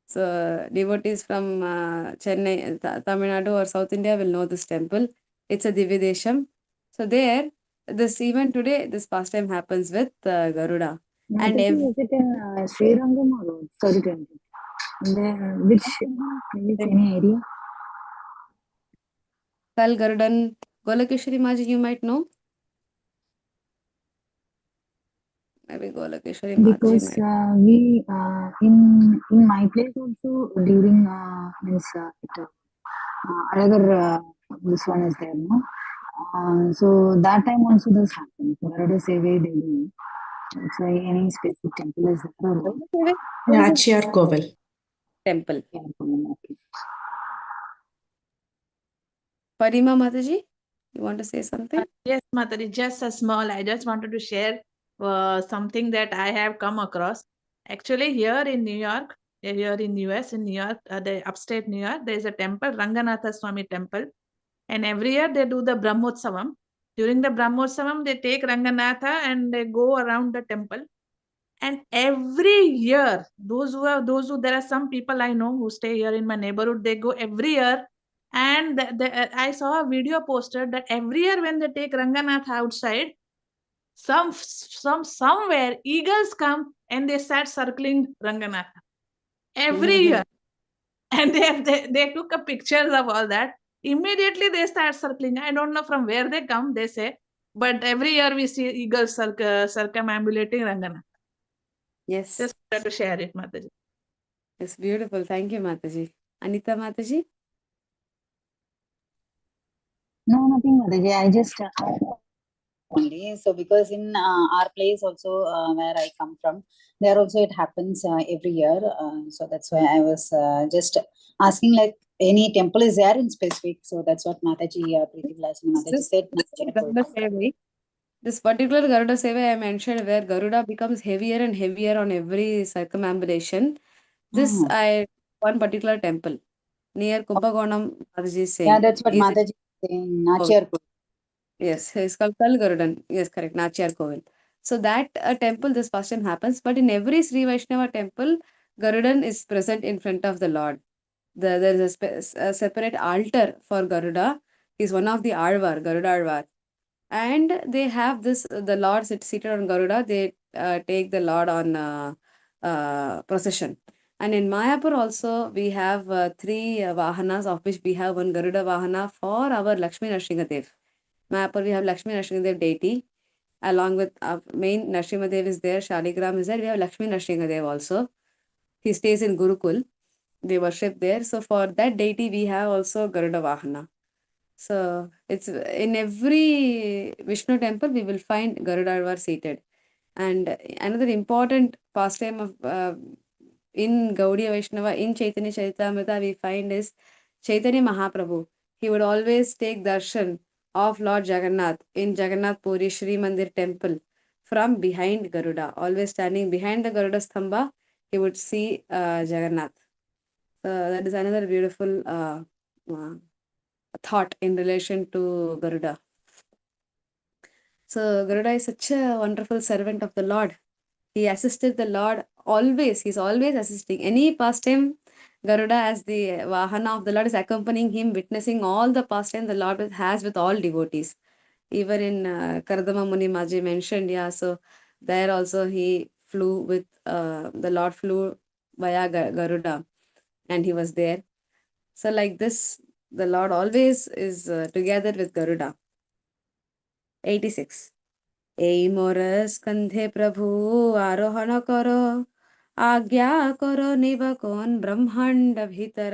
So devotees from Chennai, Tamil Nadu or South India will know this temple. It's a Dividesham. So there, this even today, this pastime happens with Garuda. And Mataji, is it in Srirangam or sorry, which place, any area? Kal Garudan, Golakeshwari Maji, you might know. Maybe Golakeshwari Maji Because might. we in my place also during means another this one is there, no? So that time also this happened. Garuda Sevai they do. So any specific temple is there or what? Nachiyar Koval. Temple. Yeah, okay. Parima Mataji, you want to say something? Yes, Mataji, just a small. I just wanted to share something that I have come across. Actually, here in New York, here in US, in New York, the upstate New York, there is a temple, Ranganatha Swami temple, and every year they do the Brahmotsavam. During the Brahmotsavam, they take Ranganatha and they go around the temple. And every year, there are some people I know who stay here in my neighborhood. They go every year, and I saw a video posted that every year when they take Ranganath outside, somewhere eagles come and they start circling Ranganath every year, and they took a pictures of all that. Immediately they start circling. I don't know from where they come. They say, but every year we see eagles circumambulating Ranganath. Yes. Just wanted to share it, Mataji. It's beautiful. Thank you, Mataji. Anita Mataji? No, nothing, Mataji. I just only. So because in our place also where I come from, there also it happens every year. So that's why I was just asking like any temple is there in specific. So that's what Mataji, Mataji said. This particular Garuda Seva I mentioned, where Garuda becomes heavier and heavier on every circumambulation. This one particular temple near Kumbakonam, Mataji is saying. Yeah, that's what Mataji is saying. Nachiyar. Yes, it's called Kal Garudan. Yes, correct. Nachiyar Kovil. So that temple, this first time happens, but in every Sri Vaishnava temple, Garudan is present in front of the Lord. There is a separate altar for Garuda. He's one of the Alvar, Garuda Alvar. And they have this, the Lord seated on Garuda, they take the Lord on procession. And in Mayapur also, we have 3 Vahanas, of which we have one Garuda Vahana for our Lakshmi Nrsingadev. Mayapur, we have Lakshmi Nrsingadev deity. Along with our main Nrsingadev is there, Shaligram is there. We have Lakshmi Nrsingadev also. He stays in Gurukul. They worship there. So for that deity, we have also Garuda Vahana. So it's in every Vishnu temple, we will find Garuda Alvar seated. And another important pastime of in Gaudiya Vaishnava, in Chaitanya Charitamrita, we find is Chaitanya Mahaprabhu. He would always take darshan of Lord Jagannath in Jagannath Puri Shri Mandir temple from behind Garuda. Always standing behind the Garuda Stamba, he would see Jagannath. So that is another beautiful thought in relation to Garuda. So Garuda is such a wonderful servant of the Lord. He assisted the Lord always. He's always assisting. Any pastime, Garuda as the Vahana of the Lord is accompanying him, witnessing all the pastime the Lord has with all devotees. Even in Kardama Muni Maji mentioned, yeah, so there also he flew with, the Lord flew via Garuda and he was there. So like this, the Lord always is together with Garuda. 86. এই মোর স্কন্ধে প্রভু আরোহণ কর আজ্ঞা কর নিব কোন ব্রহ্মাণ্ড ভিতর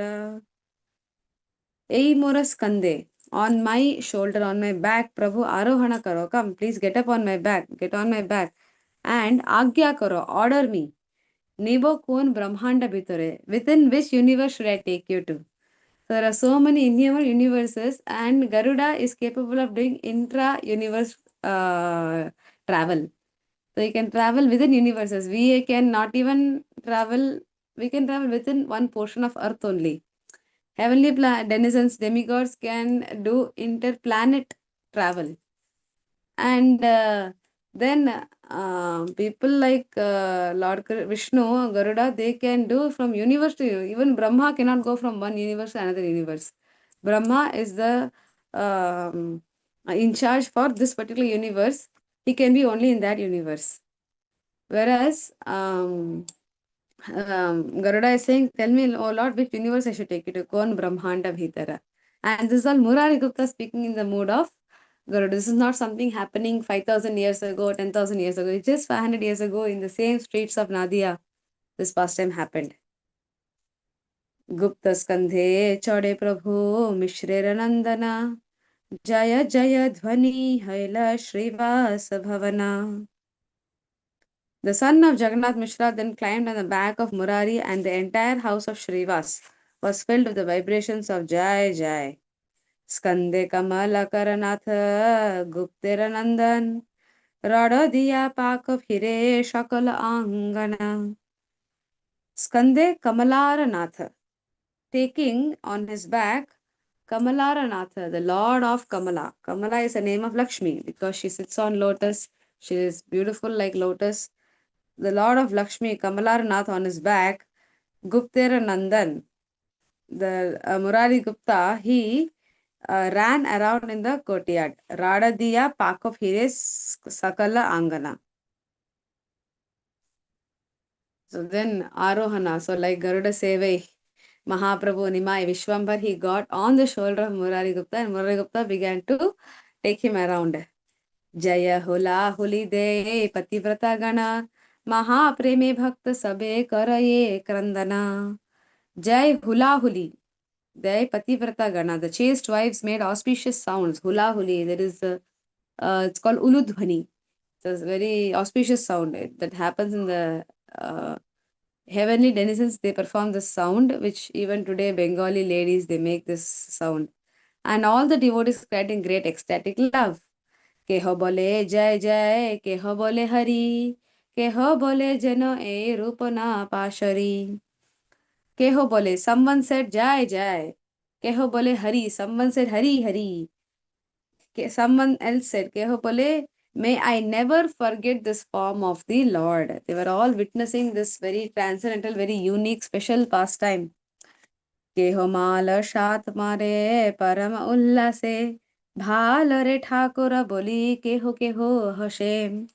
এই মোর স্কন্ধে on my shoulder, on my back, Prabhu arohana karo, come please get up on my back, get on my back and agya karo, order me, nibo kon brahmanda bhitare, within which universe should I take you to? There are so many innumerable universes and Garuda is capable of doing intra-universe travel. So you can travel within universes. We can not even travel, we can travel within one portion of Earth only. Heavenly denizens, demigods can do interplanet travel. And then people like Lord Vishnu, Garuda, they can do from universe to universe. Even Brahma cannot go from one universe to another universe. Brahma is the in charge for this particular universe. He can be only in that universe. Whereas Garuda is saying, tell me, oh Lord, which universe I should take you to? Kon Brahmanda Bhitara. And this is all Murari Gupta speaking in the mood of Garuda. This is not something happening 5,000 years ago, 10,000 years ago. It's just 500 years ago in the same streets of Nadia. This pastime happened. Gupta Skandhe Chode Prabhu Mishrer Nandana Jaya Jaya Dhvani Haila Shrivasa Bhavana. The son of Jagannath Mishra then climbed on the back of Murari, and the entire house of Shrivas was filled with the vibrations of Jai Jai. Skande Kamala Karanatha Guptera Nandan Rada Diya Pak of Hire Shakala Angana. Skande Kamalaranath, taking on his back Kamalaranath, the Lord of Kamala. Kamala is a name of Lakshmi because she sits on lotus. She is beautiful like lotus. The Lord of Lakshmi, Kamalarnath, on his back, Guptera Nandan, the Murari Gupta, he ran around in the courtyard. Radadiya Pak of Hires Sakala Angana. So then Arohana, so like Garuda Sevai, Mahaprabhu Nimai Vishwambar, he got on the shoulder of Murari Gupta and Murari Gupta began to take him around. Jaya Hula Huli De Pativrata Gana Mahapreme Bhakta Sabe Karaye Krandana. Jai Hula Huli. The Pativrata Gana, the chaste wives made auspicious sounds. Hula Huli, that is, it's called Uludhvani. It's a very auspicious sound that happens in the heavenly denizens. They perform this sound, which even today Bengali ladies, they make this sound. And all the devotees cried in great ecstatic love. Keho bole jai jai, keho bole hari, keho bole jano e rupana pashari. Keho bole, someone said jai jai. Keho bole hari, someone said hari hari. Someone else said keho bole, may I never forget this form of the Lord. They were all witnessing this very transcendental, very unique, special pastime. Keho mala shat mare param ullase, bhalare thakura boli keho keho hashem.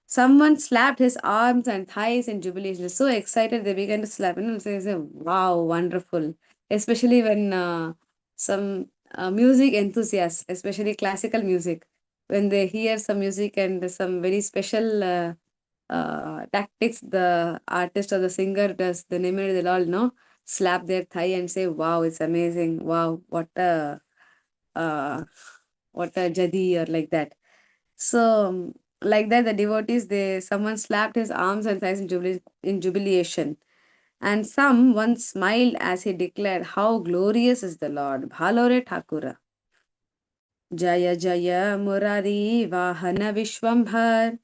Someone slapped his arms and thighs in jubilation. They're so excited, they began to slap. And say, wow, wonderful. Especially when some music enthusiasts, especially classical music, when they hear some music and some very special tactics the artist or the singer does, the name they'll all know, slap their thigh and say, wow, it's amazing. Wow, uh, what a jadi, or like that. So, like that, the devotees, someone slapped his arms and thighs in jubilation. And someone smiled as he declared, how glorious is the Lord. Bhalore Thakura. Jaya Jaya Murari Vahana Vishwambhar.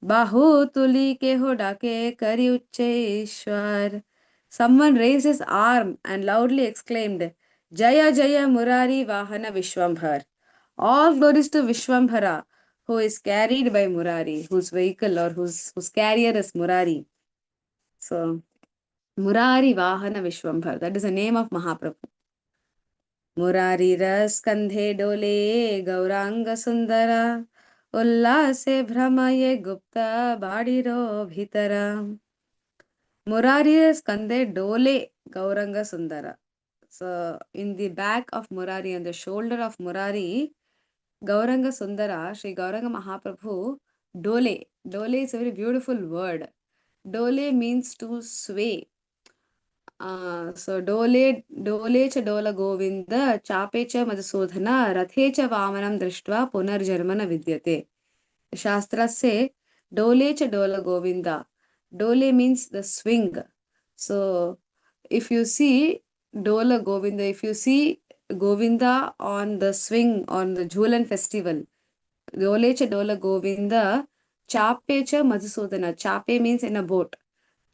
Bahu Tuli Keho Dake Kari Ucheshwar. Someone raised his arm and loudly exclaimed, Jaya Jaya Murari Vahana Vishwambhar. All glories to Vishwambhara, who is carried by Murari, whose vehicle or whose carrier is Murari. So, Murari Vahana Vishwambhar, that is the name of Mahaprabhu. Murari ras kandhe dole gauranga sundara ullase bhramaye gupta badiro bhitara. Murari skande dole gauranga sundara. So, in the back of Murari, on the shoulder of Murari, Gauranga Sundara, Sri Gauranga Mahaprabhu, dole. Dole is a very beautiful word. Dole means to sway. So dole cha dola govinda, chape cha madhusudhana, rathe cha vamanam drishtva punarjarmana vidyate. The Shastra say, dole cha dola govinda. Dole means the swing. So if you see dola govinda, if you see Govinda on the swing on the Jhulan festival, dole cha dola govinda, chape cha madhusudhana. Chape means in a boat.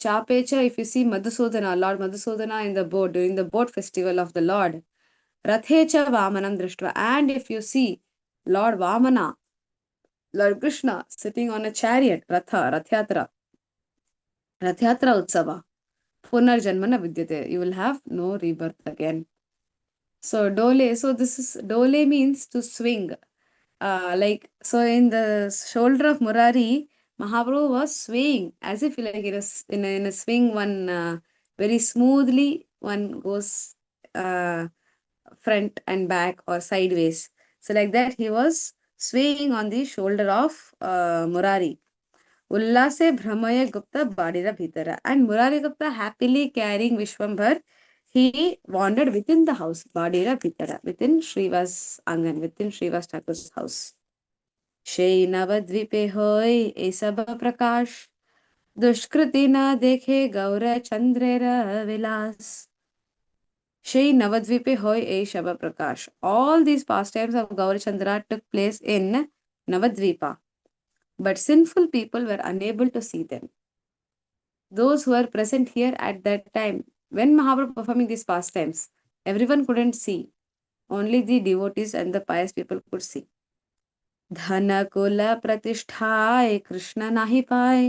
Chapecha, if you see Madhusudana, Lord Madhusudana in the boat during the boat festival of the Lord, Rathecha Vamanam Drishtva, and if you see Lord Vamana, Lord Krishna sitting on a chariot, Rathyatra Utsava, Punar Janmana Vidyate, you will have no rebirth again. So Dole, so this is Dole means to swing. So in the shoulder of Murari, Mahaprabhu was swaying as if like in a swing, one very smoothly one goes front and back or sideways. So like that he was swaying on the shoulder of Murari. Ullase Brahmaya Gupta Badira Bhitara. And Murari Gupta happily carrying Vishwambhar, he wandered within the house, Badira Bhitara, within Srivas Angan, within Srivas Thakur's house. সেই নবদ্বীপে হয় এই সব প্রকাশ দুষ্কৃতি না দেখে গৌর চন্দ্রের বিলাস সেই নবদ্বীপে হয় এই সব প্রকাশ. All these pastimes of Gaurachandra took place in Navadvipa, but sinful people were unable to see them. Those who were present here at that time, when Mahaprabhu performing these pastimes, everyone couldn't see. Only the devotees and the pious people could see. धन कुल प्रतिष्ठाए कृष्ण नाही पाए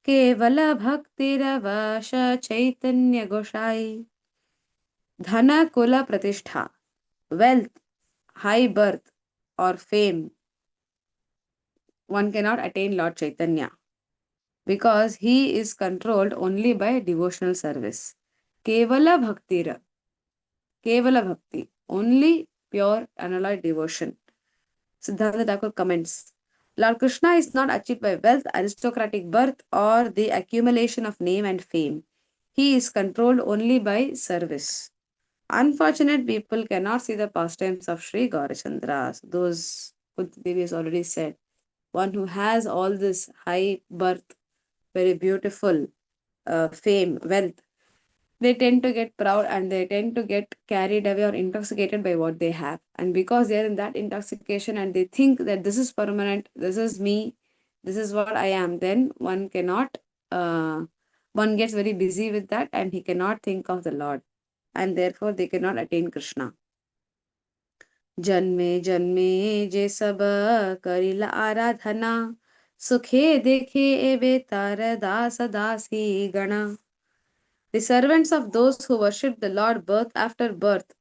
केवल भक्ति रवश चैतन्य गोसाई. Dhana kula pratishtha, wealth, high birth or fame, one cannot attain Lord Chaitanya because he is controlled only by devotional service. Kevala bhaktira, kevala bhakti, only pure unalloyed devotion. Siddhanta Thakur comments, Lord Krishna is not achieved by wealth, aristocratic birth, or the accumulation of name and fame. He is controlled only by service. Unfortunate people cannot see the pastimes of Sri Gaurachandra. Those Kunti has already said. One who has all this high birth, very beautiful fame, wealth, they tend to get proud and they tend to get carried away or intoxicated by what they have. And because they are in that intoxication and they think that this is permanent, this is me, this is what I am, then one cannot, one gets very busy with that and he cannot think of the Lord. And therefore they cannot attain Krishna. जन्मे जन्मे जे सब करिला आराधना सुखे देखे एवे तार दास दासी गणा. The servants of those who worshipped the Lord birth after birth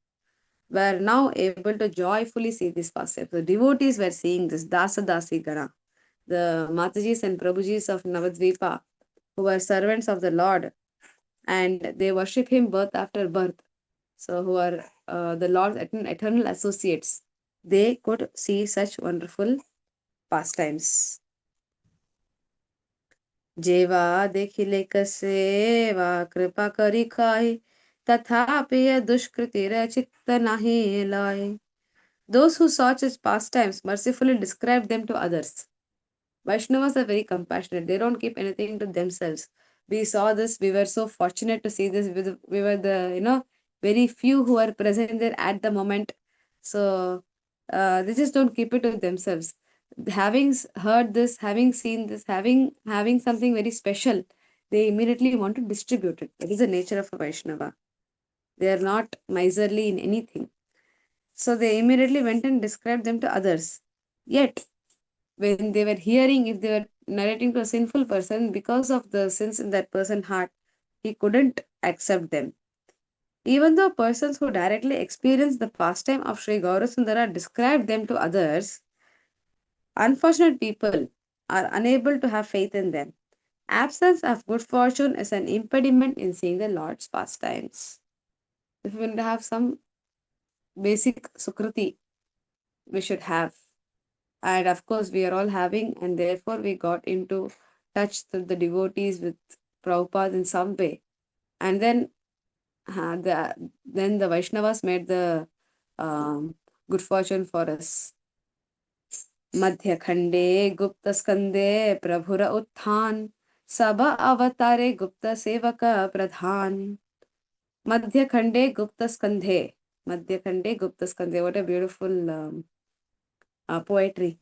were now able to joyfully see this pastime. The devotees were seeing this Dasa Dasi Gana, the Matajis and Prabhujis of Navadvipa, who were servants of the Lord, and they worship him birth after birth. So, who are the Lord's eternal associates, they could see such wonderful pastimes. जेवा देखिले कसेवा कृपा करी खाए तथापि दुष्कृतिर चित्त nahi लाए. Those who saw such pastimes mercifully described them to others. Vaishnavas are very compassionate. They don't keep anything to themselves. We saw this. We were so fortunate to see this. We were the very few who were present there at the moment. So they just don't keep it to themselves. Having heard this, having seen this, having something very special, they immediately want to distribute it. That is the nature of a Vaishnava. They are not miserly in anything. So they immediately went and described them to others. Yet, when they were hearing, if they were narrating to a sinful person, because of the sins in that person's heart, he couldn't accept them. Even though persons who directly experienced the pastime of Sri Gaurasundara described them to others, unfortunate people are unable to have faith in them. Absence of good fortune is an impediment in seeing the Lord's pastimes. If we want to have some basic Sukriti, we should have. And of course, we are all having, and therefore we got into touch with the devotees with Prabhupada in some way. And then the Vaishnavas made the good fortune for us. मध्य खंडे गुप्त स्कंदे प्रभुर उत्थान सब अवतारे गुप्त सेवक प्रधान. मध्य खंडे गुप्त स्कंधे. मध्य खंडे गुप्त स्कंधे. What a beautiful poetry.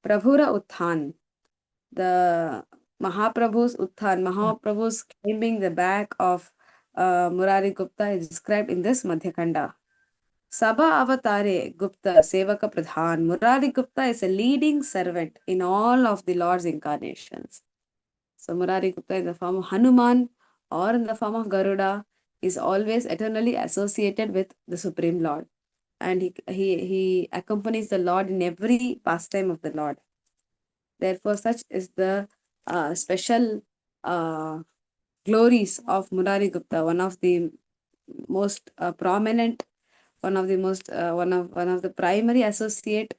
Prabhura Utthan. The Mahaprabhu's Utthan, Mahaprabhu's climbing the back of Murari Gupta is described in this Madhya Khanda. Sabha Avatare Gupta Sevaka Pradhan. Murari Gupta is a leading servant in all of the Lord's incarnations. So Murari Gupta in the form of Hanuman or in the form of Garuda is always eternally associated with the Supreme Lord. And he accompanies the Lord in every pastime of the Lord. Therefore, such is the special glories of Murari Gupta, one of the most prominent, one of the primary associate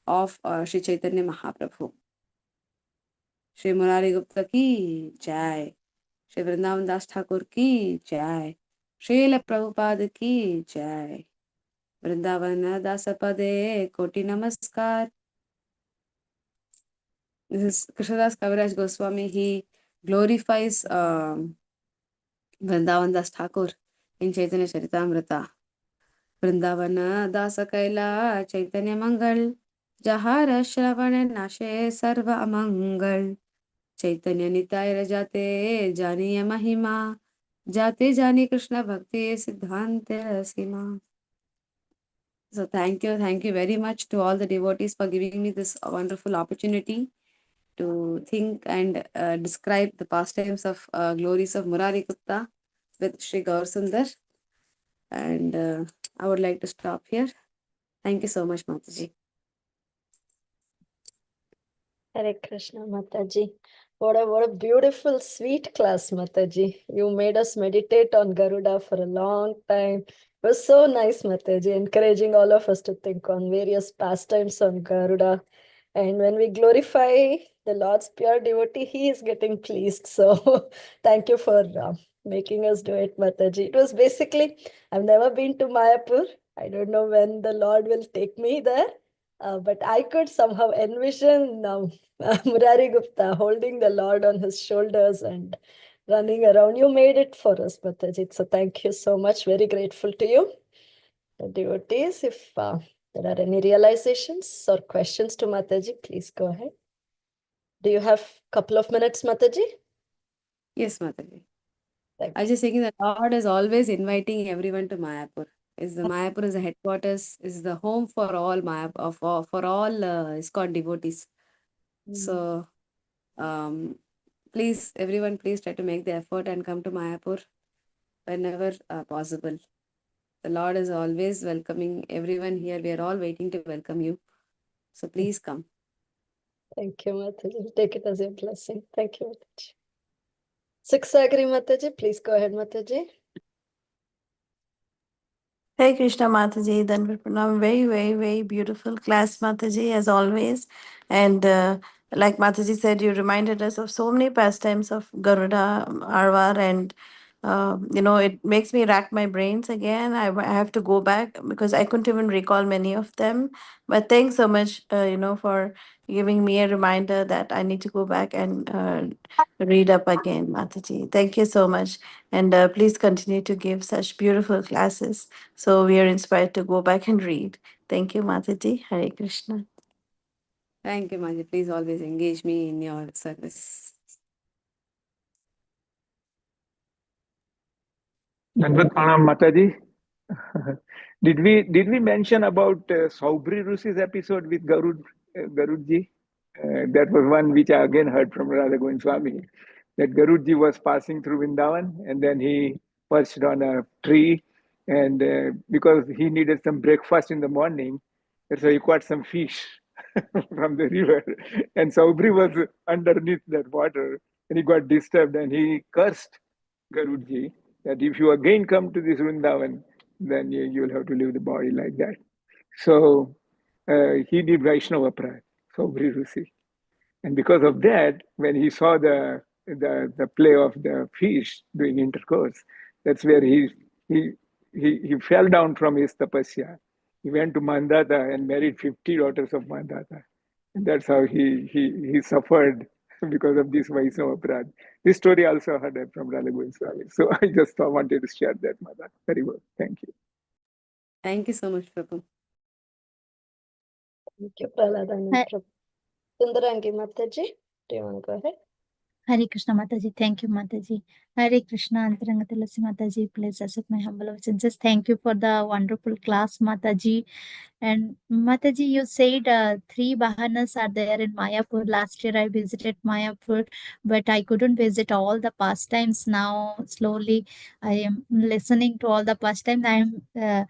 of Sri Chaitanya Mahaprabhu. Sri Murari Gupta ki jai. Sri Vrindavan Das Thakur ki jai. Srila Prabhupada ki jai. Vrindavana Dasapade Koti Namaskar. This is Krishnadas Kaviraj Goswami. He glorifies Vrindavan Das Thakur in Chaitanya Charitamrita. Vrindavana Dasa Kaila Chaitanya Mangal Jahara Shravana Nashe Sarva Amangal. Chaitanya Nitaya Rajate Janiya Mahima Jate Jani Krishna Bhakti Siddhanta Sima. So thank you very much to all the devotees for giving me this wonderful opportunity to think and describe the pastimes of glories of Murari Gupta with Sri Gaurasundar. And I would like to stop here. Thank you so much, Mataji. Hare Krishna, Mataji. What a beautiful, sweet class, Mataji. You made us meditate on Garuda for a long time. It was so nice, Mataji, encouraging all of us to think on various pastimes on Garuda. And when we glorify the Lord's pure devotee, he is getting pleased. So thank you for making us do it, Mataji. It was basically, I've never been to Mayapur. I don't know when the Lord will take me there. But I could somehow envision Murari Gupta holding the Lord on his shoulders and running around. You made it for us, Mataji. So thank you so much. Very grateful to you. The devotees, if there are any realizations or questions to Mataji, please go ahead. Do you have a couple of minutes, Mataji? Yes, Mataji. Thank I was just thinking that Lord is always inviting everyone to Mayapur. Mayapur is the headquarters, is the home for all for all ISKCON devotees. So please, everyone, please try to make the effort and come to Mayapur whenever possible. The Lord is always welcoming everyone here. We are all waiting to welcome you. So please come. Thank you, Mataji. Take it as your blessing. Thank you, Mataji. Siksagri Mataji, please go ahead, Mataji. Hey Krishna Mataji, Dandavat Pranam. Very, very, very beautiful class, Mataji, as always. And like Mataji said, you reminded us of so many pastimes of Garuda, Arvar, and it makes me rack my brains again. I have to go back because I couldn't even recall many of them. But thanks so much, for giving me a reminder that I need to go back and read up again, Mataji. Thank you so much. And please continue to give such beautiful classes. So we are inspired to go back and read. Thank you, Mataji. Hare Krishna. Thank you, Mataji. Please always engage me in your service. Dandavat Pranam, Mataji. Did we mention about Saubri Rishi's episode with Garudji? That was one which I again heard from Radha Govind Swami, that Garudji was passing through Vrindavan and then he perched on a tree, and because he needed some breakfast in the morning, so he caught some fish from the river, and Saubri was underneath that water, and he got disturbed and he cursed Garudji that if you again come to this Vrindavan, then you will have to leave the body like that. So he did Vaishnava Praj, Saubri Rusi. And because of that, when he saw the play of the fish doing intercourse, that's where he fell down from his tapasya. He went to Mandata and married 50 daughters of Mandata. And that's how he suffered because of this Vaishnava Praj. This story also I heard from Radha Govind Swami. So I just wanted to share that, Mother. Very well. Thank you. Thank you so much, Prabhu. Thank you, Prahlada and Hi. Prabhu. Sundarangi Mataji, do you want to go ahead? Hare Krishna Mataji, thank you Mataji. Hare Krishna Antaranga Tulasi Mataji, please accept my humble obeisances. Thank you for the wonderful class Mataji. And Mataji, you said 3 Vahanas are there in Mayapur. Last year I visited Mayapur, but I couldn't visit all the pastimes. Now slowly I am listening to all the pastimes. I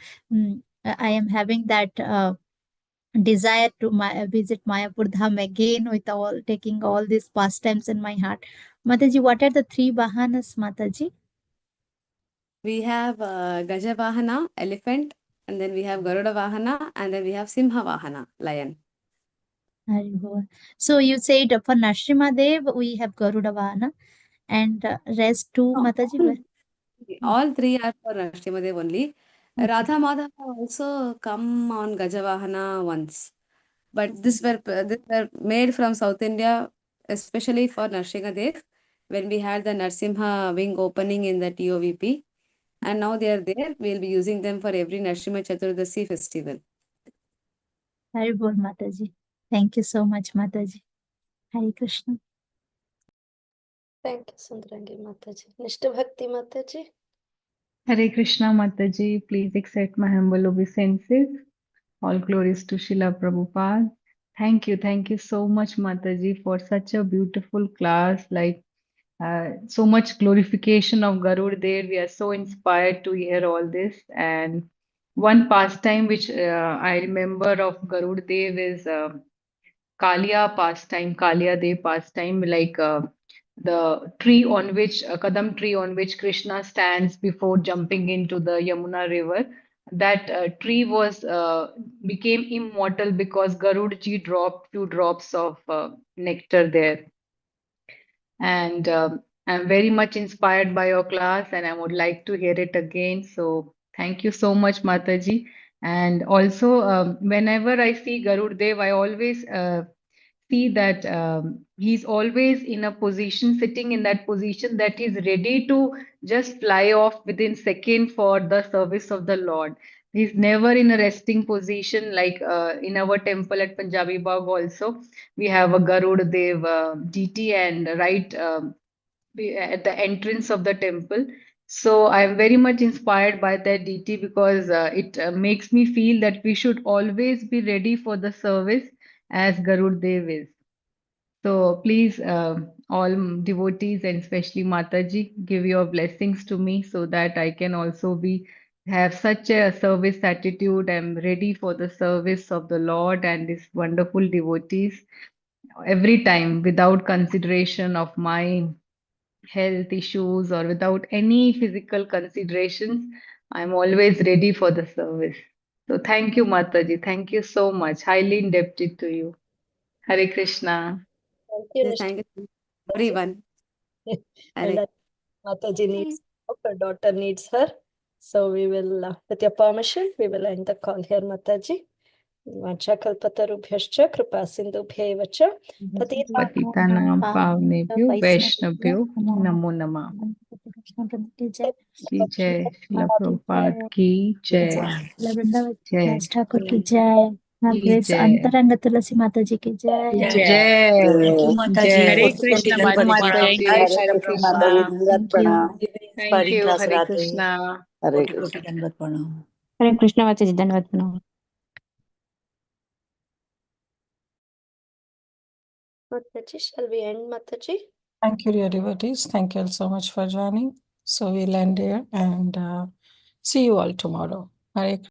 am having that desire to visit Mayapur Dham again with all taking all these pastimes in my heart. Mataji, what are the 3 Vahanas, Mataji? We have Gaja Vahana, elephant, and then we have Garuda Vahana, and then we have Simha Vahana, lion. Haribol. So you said for Nrsimha Dev we have Garuda Vahana, and rest 2, No, Mataji. all 3 are for Nrsimha Dev only. Okay. Radha Madhava also come on Gajavahana once, but these were made from South India, especially for Nrsimha Dev, when we had the Narsimha wing opening in the TOVP, and now they are there. We will be using them for every Nrsimha Chaturdasi festival. Haribol, Mataji. Thank you so much, Mataji. Hare Krishna. Thank you, Sundarangi Mataji. Nishta Bhakti Mataji. Hare Krishna Mataji, please accept my humble obeisances. All glories to Srila Prabhupada. Thank you so much, Mataji, for such a beautiful class. Like so much glorification of Garud there. We are so inspired to hear all this. And one pastime which I remember of Garud Dev is Kalia pastime, Kalia Dev pastime, like the tree on which, Kadam tree on which Krishna stands before jumping into the Yamuna river. That tree was became immortal because Garudji dropped 2 drops of nectar there. And I'm very much inspired by your class, and I would like to hear it again. So thank you so much, Mataji. And also, whenever I see Garud Dev, I always see that he's always in a position, sitting in that position that he's ready to just fly off within second for the service of the Lord. He's never in a resting position, like in our temple at Punjabi Bagh also. We have a Garud Dev DT, and right at the entrance of the temple. So I'm very much inspired by that DT because it makes me feel that we should always be ready for the service as Garud Dev is. So please, all devotees and especially Mataji, give your blessings to me so that I can also have such a service attitude. I'm ready for the service of the Lord and His wonderful devotees every time without consideration of my health issues or without any physical considerations. I'm always ready for the service. So thank you, Mataji. Thank you so much. Highly indebted to you. Hare Krishna. Thank you, Yes, Nishta thank you, Bhakti. everyone. And Hare. Mataji needs help, her daughter needs her. So we will, with your permission, we will end the call here, Mataji. Vanchakalpatarubhyascha kripa sindhubhyeva cha Patitanam Pavnebhyo Vaishnavyo Namo Namah. Ki Jai, Srila Prabhupada Ki Jai. Jai. Thakur की जय। Grace अंतरंग तुलसी माता जी की जय। Jai. Thank you, Mataji, Jai. for Hare the Krishna Kotigan Pranam. Mataji. Mataji. Hare Hare Krishna Krishna. Mataji, Dandavat Pranam. Thank you. Class Hare Radhe. Krishna. Hare Koti Krishna. Koti Dandavat Pranam. Hare Krishna Mataji, Dandavat Pranam. Mataji, shall we end, Mataji? Thank you, dear devotees. Thank you all so much for joining. So we'll end here and see you all tomorrow. Hare